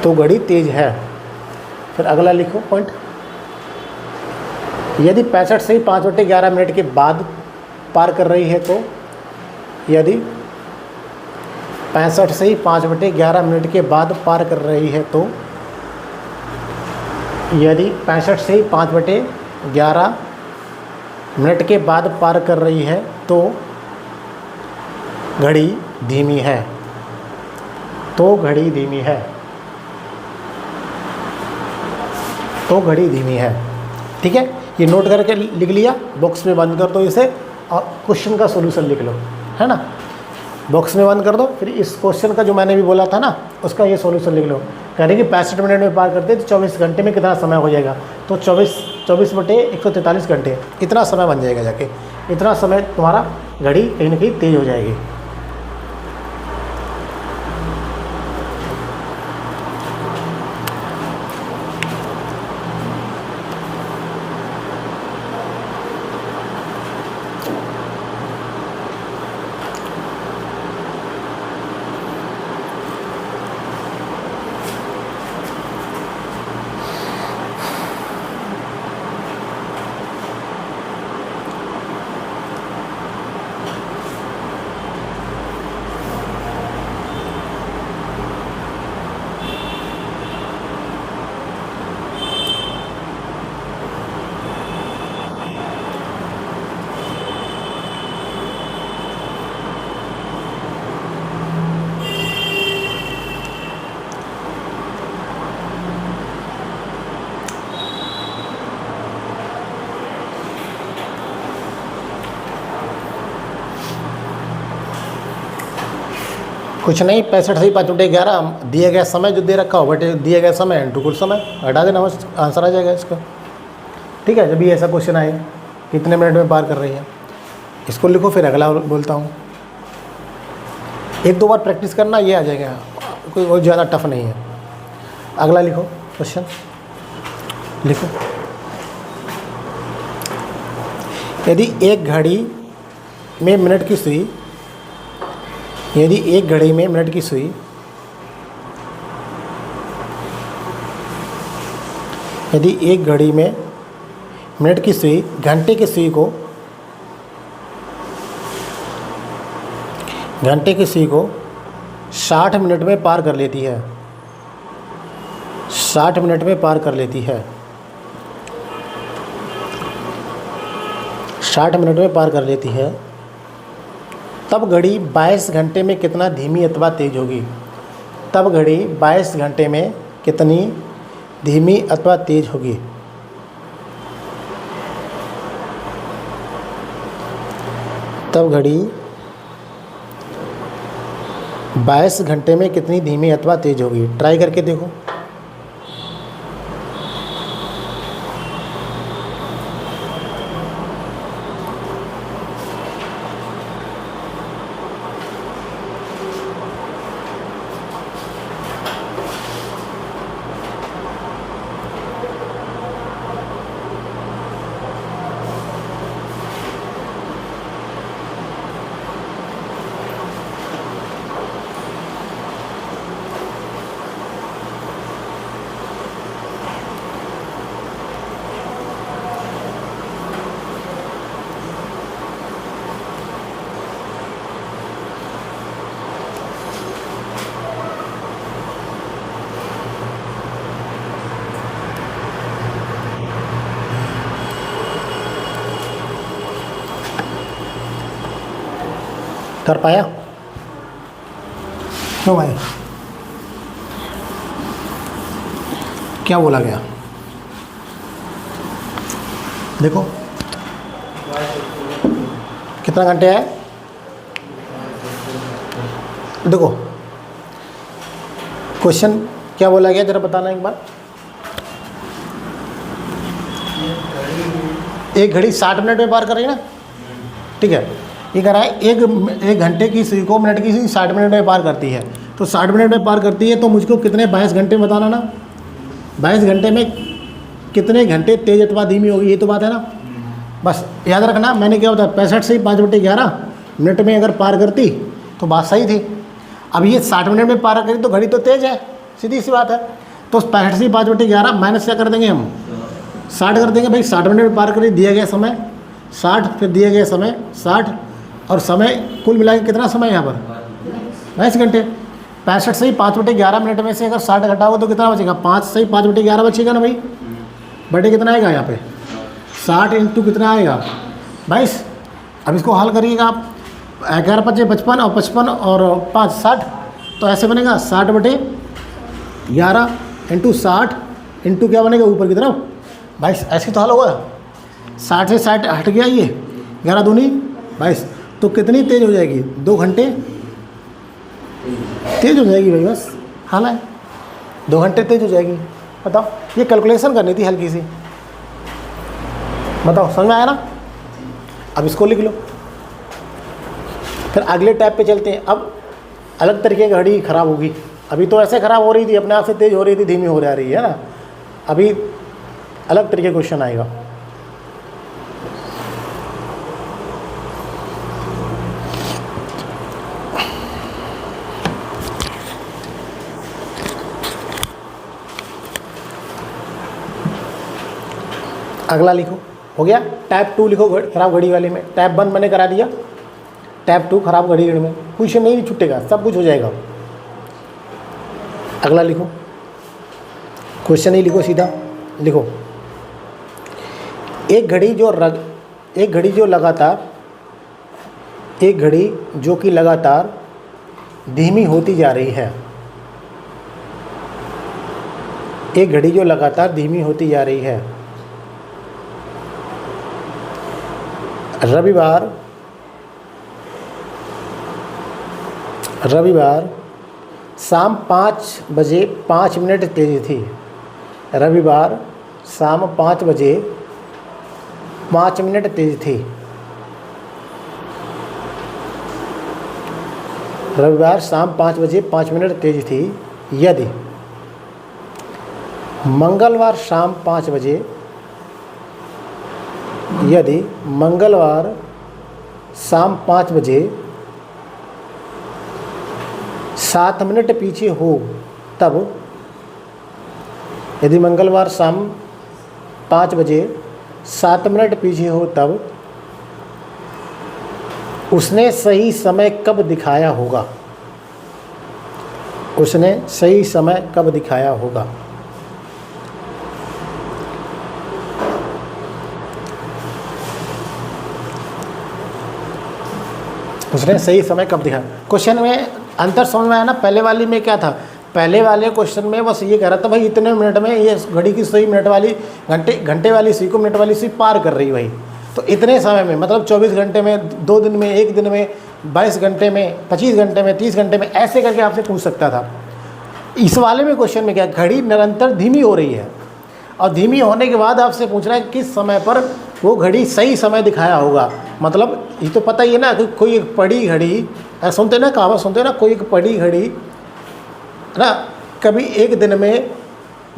तो घड़ी तेज है। फिर अगला लिखो पॉइंट। यदि 65 से 5/11 मिनट के बाद पार कर रही है तो यदि 65 से 5/11 मिनट के बाद पार कर रही है तो यदि 65 से 5/11 मिनट के बाद पार कर रही है तो घड़ी धीमी है। तो घड़ी धीमी है। तो घड़ी धीमी है। ठीक है, ये नोट करके लिख लिया, बॉक्स में बंद कर दो इसे और क्वेश्चन का सॉल्यूशन लिख लो। है ना। बॉक्स में 1 कर दो। फिर इस क्वेश्चन का जो मैंने भी बोला था ना, उसका ये सॉल्यूशन लिख लो। कह रहे कि 65 मिनट में पार करते तो 24 घंटे में कितना समय हो जाएगा, तो 24 बटे 143 घंटे, इतना समय बन जाएगा जाके। इतना समय तुम्हारा घड़ी कहीं ना कहीं तेज़ हो जाएगी। कुछ नहीं, 65 से 5 बटे 11 दिया गया समय जो दे रखा हो बटे दिया गया समय इंटू कुल समय, हटा देना बस, आंसर आ जाएगा इसका। ठीक है, जब भी ऐसा क्वेश्चन आए कितने मिनट में पार कर रही है, इसको लिखो, फिर अगला बोलता हूँ। 1-2 बार प्रैक्टिस करना, ये आ जाएगा, कोई बहुत ज़्यादा टफ नहीं है। अगला लिखो क्वेश्चन, लिखो। यदि एक घड़ी में मिनट की सुई, यदि एक घड़ी में मिनट की सुई यदि एक घड़ी में मिनट की सुई घंटे की सुई को 60 मिनट में पार कर लेती है, 60 मिनट में पार कर लेती है, 60 मिनट में पार कर लेती है, तब घड़ी 22 घंटे में कितना धीमी अथवा तेज होगी। तब घड़ी 22 घंटे में कितनी धीमी अथवा तेज होगी। तब घड़ी 22 घंटे में कितनी धीमी अथवा तेज होगी। ट्राई करके देखो। कर पाया? क्यों भाई, क्या बोला गया? देखो कितना घंटे है। देखो क्वेश्चन क्या बोला गया, जरा बताना एक बार। एक घड़ी 60 मिनट में पार कर रही है ना, ठीक है। ये कह रहा है एक घंटे की सुई को मिनट की सुई 60 मिनट में पार करती है, तो 60 मिनट में पार करती है तो मुझको कितने 22 घंटे में बताना ना। 22 घंटे में कितने घंटे तेज अथवा धीमी होगी, ये तो बात है ना। बस याद रखना, मैंने क्या बताया, 65 से 5 बटे 11 मिनट में अगर पार करती तो बात सही थी। अब ये 60 मिनट में पार करी तो घड़ी तो तेज़ है, सीधी सी बात है। तो 65 से 5 बटे 11 माइनस क्या कर देंगे हम, 60 कर देंगे भाई। 60 मिनट में पार करी, दिया गया समय 60, फिर दिया गया समय 60, और समय कुल मिला के कितना समय है यहाँ पर 22 घंटे। 65 से ही 5 बटे 11 मिनट में से अगर 60 घटाओ तो कितना बचेगा, 5 से ही 5 बटे 11 बचेगा ना भाई। बटे कितना आएगा यहाँ पे, 60 इंटू कितना आएगा 22। अब इसको हल करिएगा आप, 11 × 5 = 55 और 55 और 5 60, तो ऐसे बनेगा 60 बटे 11 इंटू 60 इंटू क्या बनेगा ऊपर की तरफ 22। ऐसे तो हल होगा। 60 से 60 हट गया, ये 11 दूनी 22, तो कितनी तेज़ हो जाएगी? 2 घंटे तेज़ हो जाएगी भाई, बस हाल है 2 घंटे तेज़ हो जाएगी। बताओ, ये कैलकुलेशन करनी थी हल्की सी। बताओ समझ में आया ना? अब इसको लिख लो, फिर अगले टैब पे चलते हैं। अब अलग तरीके की घड़ी ख़राब होगी। अभी तो ऐसे ख़राब हो रही थी, अपने आप से तेज़ हो रही थी, धीमी हो जा रही है ना। अभी अलग तरीके का क्वेश्चन आएगा। अगला लिखो, हो गया। टैब 2 लिखो, खराब घड़ी वाले में। टैब 1 मैंने करा दिया, टैब 2 खराब घड़ी में कुछ नहीं छूटेगा, सब कुछ हो जाएगा। अगला लिखो, क्वेश्चन ही लिखो, सीधा लिखो। एक घड़ी जो कि लगातार धीमी होती जा रही है। एक घड़ी जो लगातार धीमी होती जा रही है। रविवार शाम 5 बजे 5 मिनट तेज थी। रविवार शाम 5 बजे 5 मिनट तेज थी। रविवार शाम 5 बजे 5 मिनट तेज थी। यदि मंगलवार शाम 5 बजे 7 मिनट पीछे हो तब। यदि मंगलवार शाम 5 बजे 7 मिनट पीछे हो तब उसने सही समय कब दिखाया होगा? उसने सही समय कब दिखाया होगा? उसने सही समय कब दिखाया? क्वेश्चन में अंतर समझ में आया ना? पहले वाली में क्या था? पहले वाले क्वेश्चन में बस ये कह रहा था भाई इतने मिनट में ये घड़ी की सुई मिनट वाली घंटे वाली सुई को मिनट वाली सुई पार कर रही भाई। तो इतने समय में मतलब 24 घंटे में, 2 दिन में, 1 दिन में, 22 घंटे में, 25 घंटे में, 30 घंटे में, ऐसे करके आपसे पूछ सकता था। इस वाले में क्वेश्चन में क्या, घड़ी निरंतर धीमी हो रही है और धीमी होने के बाद आपसे पूछ रहा है किस समय पर वो घड़ी सही समय दिखाया होगा। मतलब ये तो पता ही है ना कि कोई एक पड़ी घड़ी, सुनते ना कहावत सुनते हैं ना, कोई एक पड़ी घड़ी ना कभी एक दिन में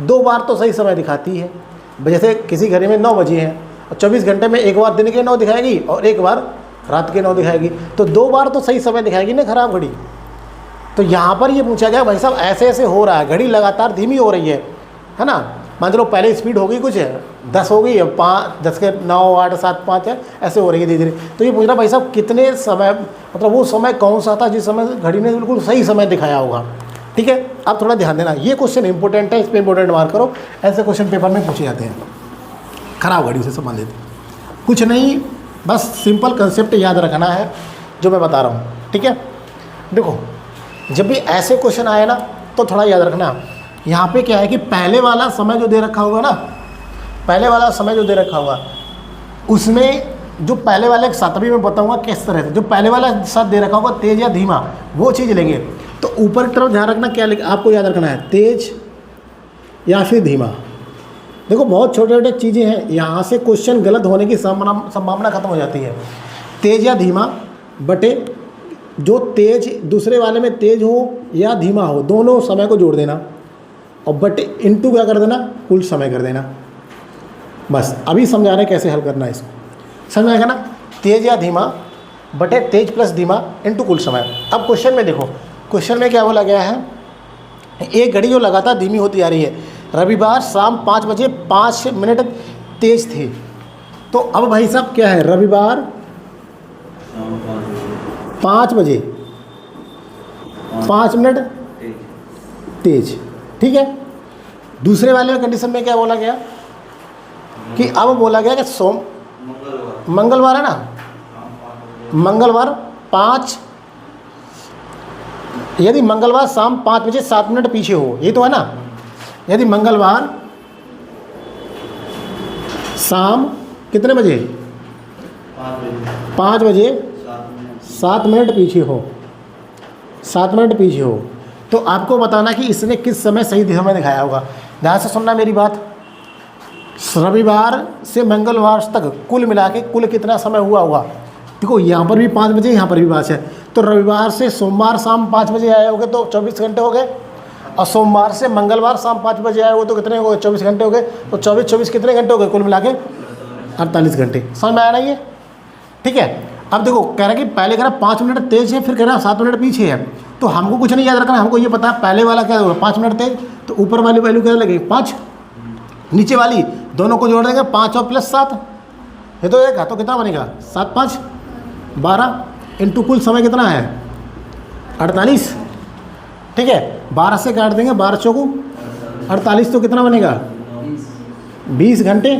2 बार तो सही समय दिखाती है। जैसे किसी घड़ी में 9 बजे हैं और 24 घंटे में एक बार दिन के 9 दिखाएगी और एक बार रात के 9 दिखाएगी, तो 2 बार तो सही समय दिखाएगी ना खराब घड़ी। तो यहाँ पर ये पूछा गया भाई साहब ऐसे ऐसे हो रहा है, घड़ी लगातार धीमी हो रही है ना। मान लो पहले स्पीड हो गई कुछ 10 हो गई, अब 10 के 9, 8, 7, 5 है, ऐसे हो रही है धीरे धीरे। तो ये पूछ रहा भाई साहब कितने समय, मतलब वो समय कौन सा था जिस समय घड़ी ने बिल्कुल सही समय दिखाया होगा। ठीक है, आप थोड़ा ध्यान देना, ये क्वेश्चन इंपॉर्टेंट है, इस पर इंपॉर्टेंट मार्क करो। ऐसे क्वेश्चन पेपर में पूछे जाते हैं खराब घड़ी से संबंधित। कुछ नहीं, बस सिंपल कंसेप्ट याद रखना है जो मैं बता रहा हूँ। ठीक है, देखो जब भी ऐसे क्वेश्चन आए ना तो थोड़ा याद रखना। यहाँ पे क्या है कि पहले वाला समय जो दे रखा होगा ना, पहले वाला समय जो दे रखा होगा उसमें जो पहले वाले के साथ, अभी मैं बताऊँगा किस तरह से, जो पहले वाला साथ दे रखा होगा तेज़ या धीमा, वो चीज़ लेंगे। तो ऊपर की तरफ ध्यान रखना, क्या आपको याद रखना है, तेज़ या फिर धीमा। देखो बहुत छोटे छोटे चीज़ें हैं, यहाँ से क्वेश्चन गलत होने की संभावना खत्म हो जाती है। तेज़ या धीमा बटे जो तेज़ दूसरे वाले में तेज़ हो या धीमा हो, दोनों समय को जोड़ देना और बटे इनटू क्या कर देना, कुल समय कर देना। बस अभी समझा रहे कैसे हल करना है इसको, समझ आएगा ना। तेज़ या धीमा बटे तेज़ प्लस धीमा इनटू कुल समय। अब क्वेश्चन में देखो, क्वेश्चन में क्या बोला गया है, एक घड़ी जो लगातार धीमी होती जा रही है, रविवार शाम 5 बजे 5 मिनट तेज थी। तो अब भाई साहब क्या है, रविवार 5 बजे 5 मिनट तेज। ठीक है, दूसरे वाले कंडीशन में क्या बोला गया कि अब बोला गया कि मंगलवार है ना, मंगलवार 5, यदि मंगलवार शाम 5 बजे 7 मिनट पीछे हो, ये तो है ना। यदि मंगलवार शाम कितने बजे, 5 बजे 7 मिनट पीछे हो, 7 मिनट पीछे हो, तो आपको बताना कि इसने किस समय सही दिशा में दिखाया होगा। ध्यान से सुनना मेरी बात। रविवार से मंगलवार तक कुल मिला के कुल कितना समय हुआ होगा। देखो यहाँ पर भी 5 बजे, यहाँ पर भी 5 है, तो रविवार से सोमवार शाम 5 बजे आए होंगे तो 24 घंटे हो गए, और सोमवार से मंगलवार शाम 5 बजे आए हो तो कितने हो गए, 24 घंटे हो गए। तो 24 कितने घंटे हो गए कुल मिला के, 48 घंटे। समझ में आया ना ये, ठीक है। अब देखो कह रहा है कि पहले कह रहा 5 मिनट तेज है, फिर कह रहा 7 मिनट पीछे है, तो हमको कुछ नहीं याद रखना, हमको ये पता है पहले वाला क्या होगा 5 मिनट तेज, तो ऊपर वाली वैल्यू क्या लगेगी 5, नीचे वाली दोनों को जोड़ देंगे 5 और प्लस 7, ये तो एक है, तो कितना बनेगा 7 5 12 इंटू कुल समय कितना है 48, ठीक है। 12 से काट देंगे, 12 चौको 48, तो कितना बनेगा 20 घंटे।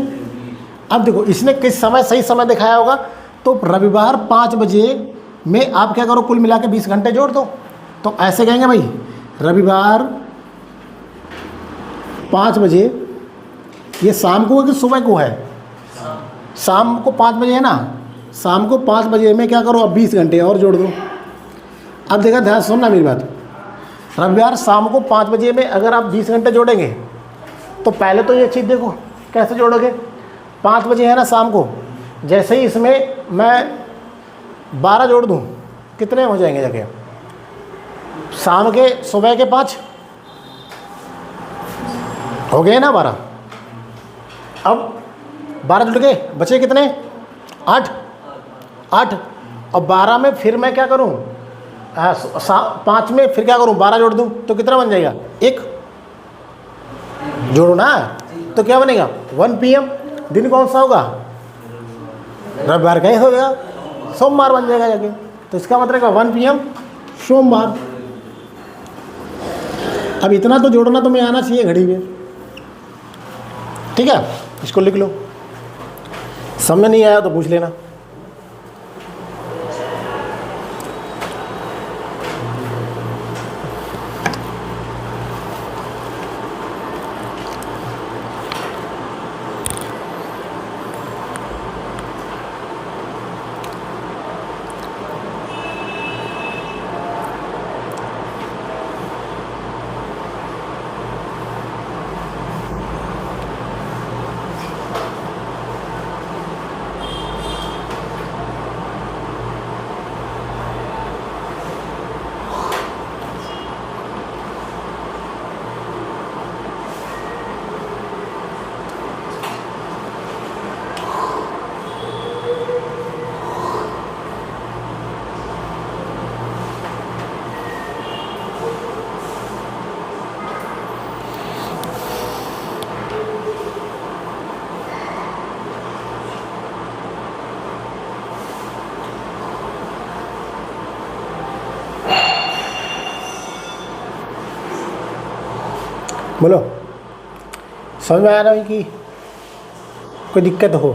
अब देखो इसने किस समय सही समय दिखाया होगा, तो रविवार 5 बजे में आप क्या करो कुल मिला के 20 घंटे जोड़ दो। तो ऐसे कहेंगे भाई रविवार 5 बजे, ये शाम को है कि सुबह को है, शाम को 5 बजे है ना, शाम को 5 बजे में क्या करो अब 20 घंटे और जोड़ दो। अब देखा ध्यान सुनना मेरी बात, रविवार शाम को 5 बजे में अगर आप 20 घंटे जोड़ेंगे तो पहले तो ये चीज़ देखो कैसे जोड़ोगे। 5 बजे है ना शाम को, जैसे ही इसमें मैं 12 जोड़ दूँ कितने हो जाएंगे जाके, शाम के सुबह के 5 हो गए ना 12। अब 12 जुड़ गए, बचे कितने 8 और 12 में फिर मैं क्या करूं 5 में फिर क्या करूं 12 जोड़ दूं तो कितना बन जाएगा 1, जोड़ो ना, तो क्या बनेगा 1 PM। दिन कौन सा होगा, रविवार का ही होगा, सोमवार बन जाएगा जाके, तो इसका मतलब 1 PM सोमवार। अब इतना तो जोड़ना तुम्हें आना चाहिए घड़ी में, ठीक है। इसको लिख लो, समझ नहीं आया तो पूछ लेना। बोलो, समझ में आ रहा है कि कोई दिक्कत हो।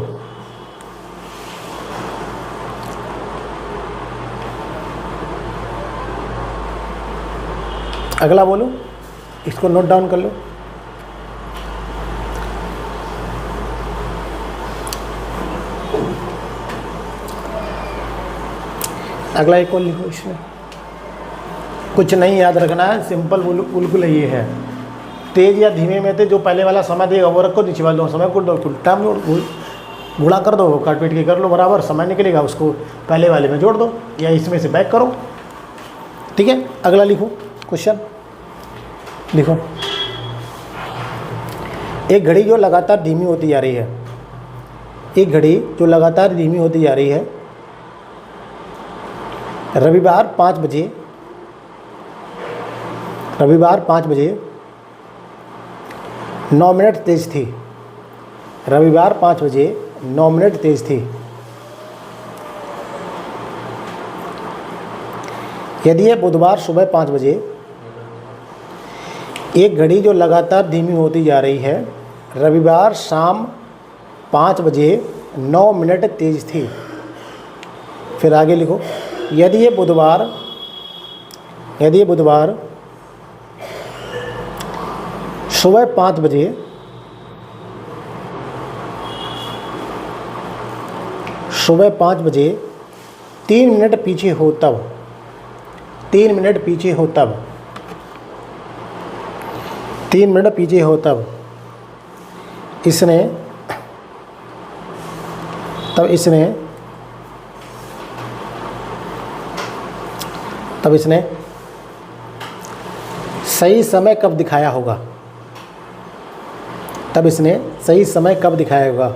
अगला बोलो, इसको नोट डाउन कर लो। अगला एक और लिखो, इसमें कुछ नहीं याद रखना है, सिंपल बिल्कुल ये है। तेज या धीमे में थे जो पहले वाला समय देगा वो रखो, नीचे वाले समय को टाइम गुणा कर दो, काट पीट के कर लो बराबर, समय निकलेगा उसको पहले वाले में जोड़ दो या इसमें से बैक करो, ठीक है। अगला लिखो क्वेश्चन, लिखो एक घड़ी जो लगातार धीमी होती जा रही है, एक घड़ी जो लगातार धीमी होती जा रही है, रविवार 5 बजे 9 मिनट तेज थी, रविवार 5 बजे 9 मिनट तेज थी। यदि यह बुधवार सुबह 5 बजे, एक घड़ी जो लगातार धीमी होती जा रही है, रविवार शाम 5 बजे 9 मिनट तेज थी। फिर आगे लिखो, यदि ये बुधवार सुबह 5 बजे 3 मिनट पीछे हो तब, 3 मिनट पीछे हो तब, 3 मिनट पीछे हो तब इसने सही समय कब दिखाया होगा, तब इसने सही समय कब दिखाया होगा।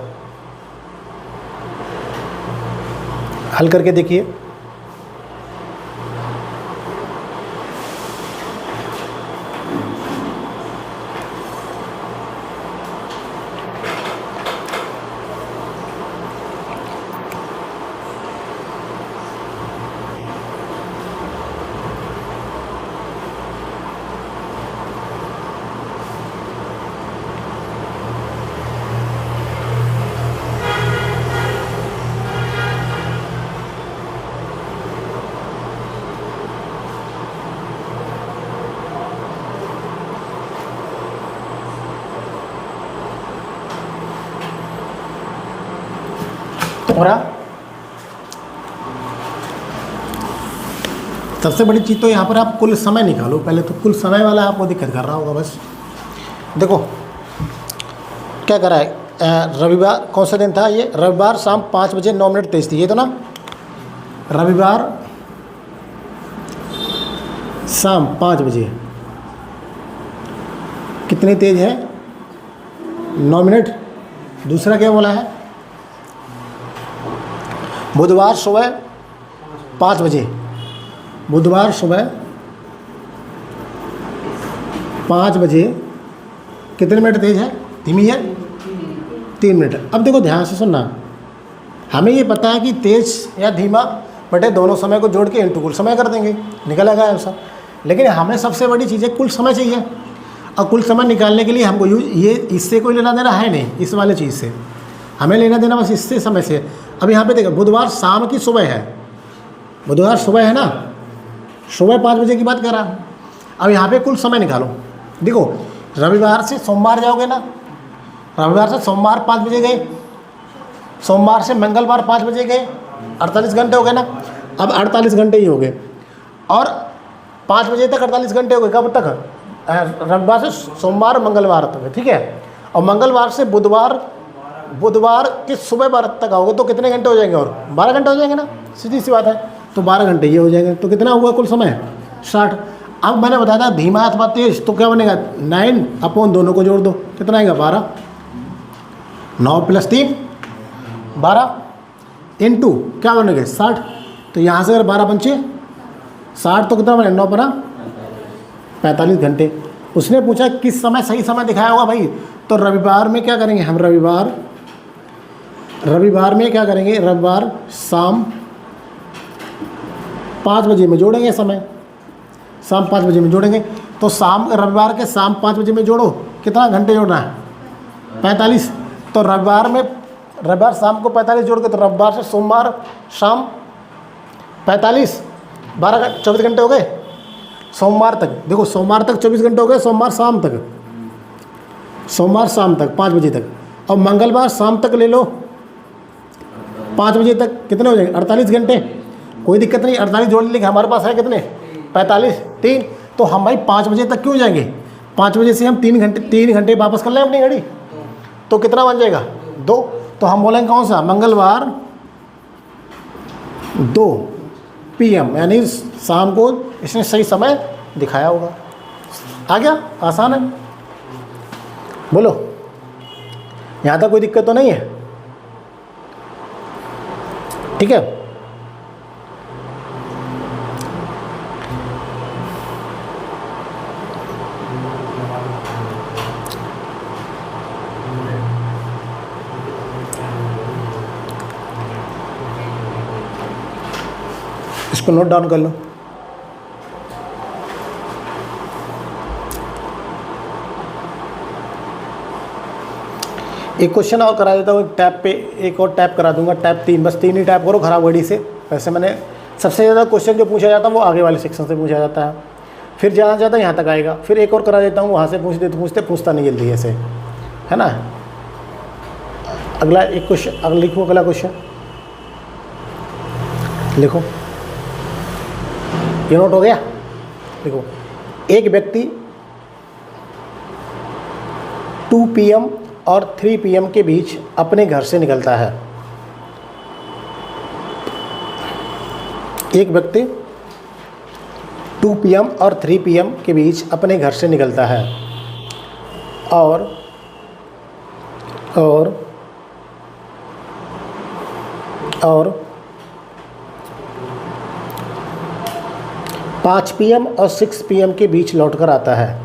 हल करके देखिए। और सबसे बड़ी चीज़ तो यहाँ पर आप कुल समय निकालो पहले, तो कुल समय वाला आपको दिक्कत कर रहा होगा। बस देखो क्या करा है, रविवार कौन सा दिन था ये, रविवार शाम 5 बजे 9 मिनट तेज थी, ये तो ना, रविवार शाम 5 बजे कितनी तेज है, 9 मिनट। दूसरा क्या बोला है, बुधवार सुबह 5 बजे, बुधवार सुबह 5 बजे कितने मिनट तेज है, धीमी है, 3 मिनट। अब देखो ध्यान से सुनना, हमें ये पता है कि तेज या धीमा बटे दोनों समय को जोड़ के इंटू कुल समय कर देंगे, निकल आएगा आंसर। लेकिन हमें सबसे बड़ी चीज़ है कुल समय चाहिए, और कुल समय निकालने के लिए हमको ये इससे कोई लेना देना है नहीं, इस वाले चीज़ से हमें लेना देना बस इससे समय से। अब यहाँ पे देखो बुधवार शाम की सुबह है, बुधवार सुबह है ना, सुबह 5 बजे की बात कर रहा। अब यहाँ पे कुल समय निकालो। देखो रविवार से सोमवार जाओगे ना, रविवार से सोमवार 5 बजे गए, सोमवार से मंगलवार 5 बजे गए, 48 घंटे हो गए ना। अब 48 घंटे ही हो गए, और 5 बजे तक 48 घंटे हो गए। कब तक, रविवार से सोमवार मंगलवार तक, ठीक है। और मंगलवार से बुधवार की सुबह 12 तक आओगे तो कितने घंटे हो जाएंगे, और 12 घंटे हो जाएंगे ना, सीधी सी बात है। तो 12 घंटे ये हो जाएंगे, तो कितना हुआ कुल समय, 60। अब मैंने बताया था धीमा अथवा तेज, तो क्या बनेगा, 9 अपॉन दोनों को जोड़ दो, कितना आएगा 12, 9 + 3 12 इंटू क्या बनेगा 60। तो यहाँ से अगर 12 पंचे 60 तो कितना बने, 9 बना 45 घंटे। उसने पूछा किस समय सही समय दिखाया होगा भाई, तो रविवार में क्या करेंगे हम, रविवार में क्या करेंगे, रविवार शाम 5 बजे में जोड़ेंगे समय, शाम 5 बजे में जोड़ेंगे। तो रविवार के शाम 5 बजे में जोड़ो, कितना घंटे जोड़ना है, 45। तो रविवार शाम को 45 जोड़ के, तो रविवार से सोमवार शाम 45, 24 घंटे हो गए। सोमवार तक देखो, सोमवार तक 24 घंटे हो गए, सोमवार शाम तक 5 बजे तक। और मंगलवार शाम तक ले लो 5 बजे तक, कितने हो जाएंगे 48 घंटे। कोई दिक्कत नहीं, 48 जोड़ लेंगे, हमारे पास है कितने 45, 3। तो हम भाई 5 बजे तक क्यों जाएंगे, 5 बजे से हम 3 घंटे वापस कर लें अपनी घड़ी, तो कितना बन जाएगा 2। तो हम बोलेंगे कौन सा, मंगलवार 2 PM, यानी शाम को इसने सही समय दिखाया होगा। आ गया, आसान है। बोलो यहाँ तक कोई दिक्कत तो नहीं है, ठीक है। इसको नोट डाउन कर लो। एक क्वेश्चन और करा देता हूँ, एक टैप पे एक और टैप करा दूंगा, टैप 3, बस 3 ही टैप करो खराब घड़ी से। वैसे मैंने सबसे ज़्यादा क्वेश्चन जो पूछा जाता है वो आगे वाले सेक्शन से पूछा जाता है, फिर ज़्यादा यहाँ तक आएगा। फिर एक और करा देता हूँ, वहाँ से पूछता नहीं जल्दी ऐसे, है ना। अगला एक क्वेश्चन, अगला लिखो अगला क्वेश्चन। लिखो, ये नोट हो गया। देखो, एक व्यक्ति 2 PM और 3 PM के बीच अपने घर से निकलता है। एक व्यक्ति 2 PM और 3 PM के बीच अपने घर से निकलता है और 5 PM और 6 PM के बीच लौटकर आता है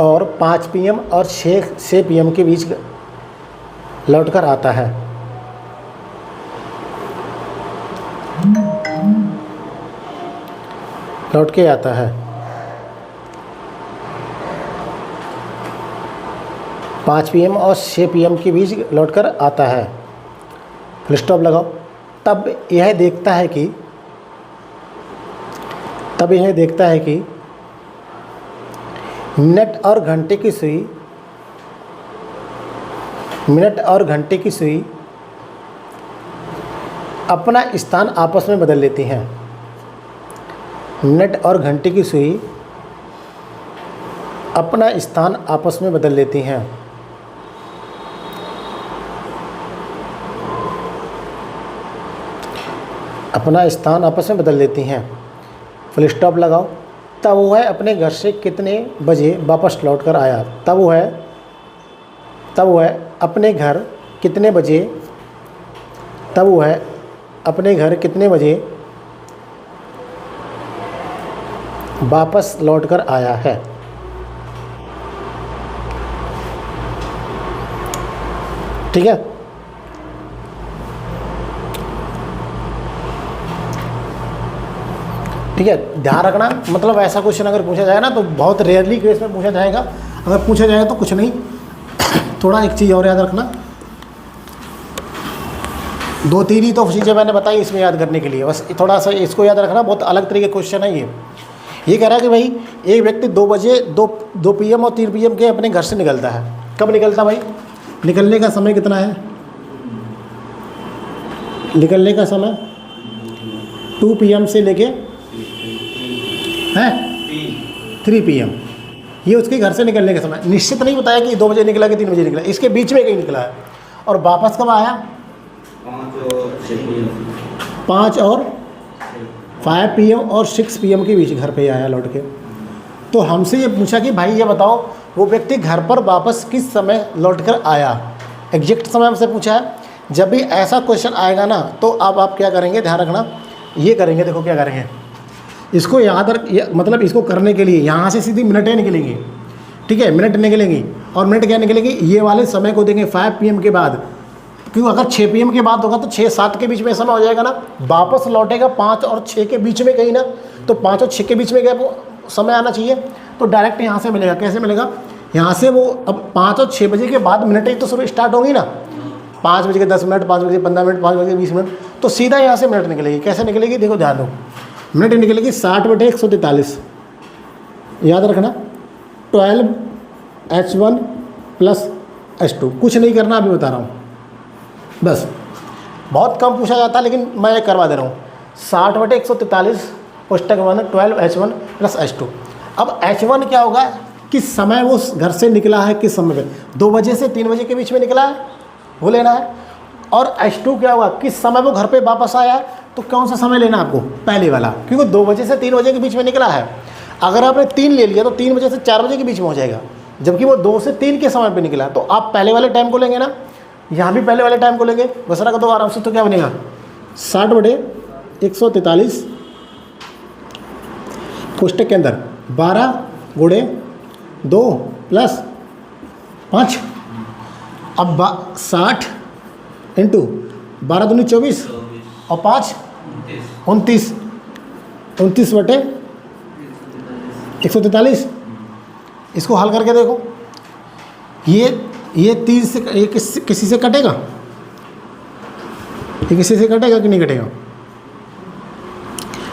और 5 PM और 6 PM के बीच लौटकर आता है। लौट के आता है। 5 PM और 6 PM के बीच लौटकर आता है। फुल स्टॉप लगाओ। तब यह देखता है कि मिनट और घंटे की सुई अपना स्थान आपस में बदल लेती हैं। मिनट और घंटे की सुई अपना स्थान आपस में बदल लेती हैं। अपना स्थान आपस में बदल लेती हैं। फुल स्टॉप लगाओ। तब वह अपने घर से कितने बजे वापस लौट कर आया? तब वह अपने घर कितने बजे वापस लौट कर आया है? ठीक है। ठीक है, ध्यान रखना, मतलब ऐसा क्वेश्चन अगर पूछा जाए ना तो बहुत रेयरली केस में पूछा जाएगा। अगर पूछा जाएगा तो कुछ नहीं। थोड़ा एक चीज़ और याद रखना, 2-3 ही तो चीज़ें मैंने बताई इसमें याद करने के लिए, बस थोड़ा सा इसको याद रखना। बहुत अलग तरीके का क्वेश्चन है ये कह रहा है कि भाई एक व्यक्ति 2 PM और 3 PM के अपने घर से निकलता है। कब निकलता भाई? निकलने का समय कितना है? निकलने का समय 2 PM से लेके 3 PM, ये उसके घर से निकलने का समय। निश्चित नहीं बताया कि 2 बजे निकला कि 3 बजे निकला, इसके बीच में कहीं निकला है। और वापस कब आया? 5 PM और 6 PM के बीच घर पे आया लौट के। तो हमसे ये पूछा कि भाई ये बताओ वो व्यक्ति घर पर वापस किस समय लौटकर आया। एग्जैक्ट समय हमसे पूछा है। जब भी ऐसा क्वेश्चन आएगा ना तो अब आप क्या करेंगे, ध्यान रखना, ये करेंगे। देखो क्या करेंगे, इसको मतलब इसको करने के लिए यहाँ से सीधी मिनटें निकलेंगी। ठीक है, मिनट निकलेंगी। और मिनट क्या निकलेंगी? ये वाले समय को देंगे 5 PM के बाद, क्यों? अगर 6 PM के बाद होगा तो 6-7 के बीच में समय हो जाएगा ना। वापस लौटेगा 5 और 6 के बीच में कहीं ना, तो 5 और 6 के बीच में क्या समय आना चाहिए। तो डायरेक्ट यहाँ से मिलेगा। कैसे मिलेगा? यहाँ से वो अब 5 और 6 बजे के बाद मिनटें तो शुरू स्टार्ट होंगी ना। 5 बजे के 10 मिनट, 5 बजे 15 मिनट, 5 बजे 20 मिनट, तो सीधा यहाँ से मिनट निकलेगी। कैसे निकलेगी? देखो ध्यान दो, मिनट निकलेगी 60/143। याद रखना 12H1 + H2। कुछ नहीं करना, अभी बता रहा हूँ, बस बहुत कम पूछा जाता है लेकिन मैं करवा दे रहा हूँ। 60/143 पुस्तक 1 12H1 + H2। अब H1 क्या होगा? किस समय वो घर से निकला है, किस समय पे? 2 बजे से 3 बजे के बीच में निकला है, वो लेना है। और H2 क्या होगा? किस समय वो घर पे वापस आया है। तो कौन सा समय लेना आपको? पहले वाला, क्योंकि 2 बजे से 3 बजे के बीच में निकला है। अगर आपने 3 ले लिया तो 3 बजे से 4 बजे के बीच में हो जाएगा, जबकि वो 2 से 3 के समय पे निकला। तो आप पहले वाले टाइम को लेंगे ना, यहाँ भी पहले वाले टाइम को लेंगे। बसरा का तो आराम से, तो क्या बनेगा? 60/143 पुस्तक के अंदर 12 × 2 + 5। अब 60 × 12 दूनी 24 और 5 29। 29/143। इसको हल करके देखो। ये 3 से ये किसी से कटेगा? ये किसी से कटेगा कि नहीं कटेगा?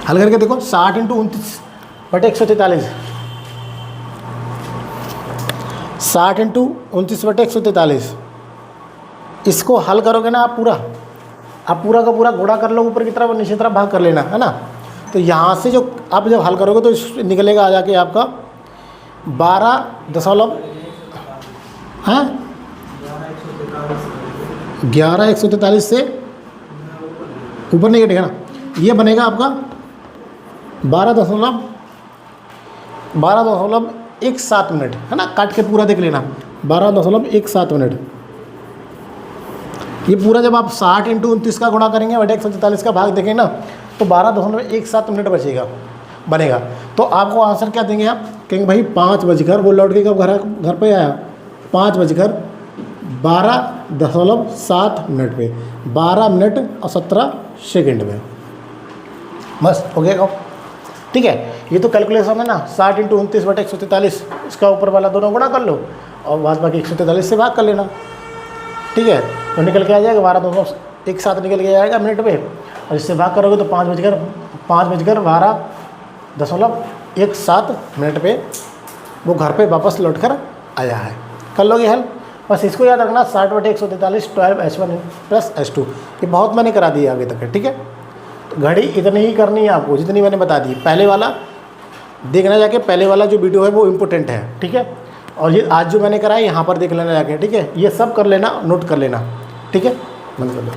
हल करके देखो। 60 × 29/143। 60 × 29/143। इसको हल करोगे ना आप पूरा, आप पूरा का पूरा गुणा कर लो ऊपर की तरफ और नीचे तरफ भाग कर लेना, है ना। तो यहाँ से जो आप जब हल करोगे तो निकलेगा आ जाके आपका 12 दशमलव 11 143 से ऊपर नहीं घटेगा ना, ये बनेगा आपका 12.17 मिनट, है ना। काट के पूरा देख लेना, 12.17 मिनट। ये पूरा जब आप 60 × 29 का गुणा करेंगे बटे 143 का भाग देखेंगे ना, तो 12.17 मिनट बनेगा। तो आपको आंसर क्या देंगे आप, कहेंगे भाई 5 बजकर, वो लौट के कब घर पे आया, 5:12.7 मिनट पे, 12 मिनट और 17 सेकेंड में। बस हो गया। ठीक है, ये तो कैलकुलेशन है ना, 60 × 29 बटे 143, इसका ऊपर वाला दोनों गुणा कर लो और बाद बाकी 143 से भाग कर लेना। ठीक है, तो निकल के आ जाएगा 12.17 निकल के आएगा मिनट पे, और इससे भाग करोगे तो 5:12.17 मिनट पे वो घर पे वापस लौट कर आया है। कर लोगे हल। बस इसको याद रखना, 60/143 12h1 + h2। ये बहुत मैंने करा दिया आगे तक है। ठीक है, तो घड़ी इतनी ही करनी है आपको जितनी मैंने बता दी। पहले वाला देखना जाके, पहले वाला जो वीडियो है वो इम्पोर्टेंट है। ठीक है, और ये आज जो मैंने कराया यहाँ पर देख लेना जाके। ठीक है, ये सब कर लेना, नोट कर लेना। ठीक है, बंद कर लो।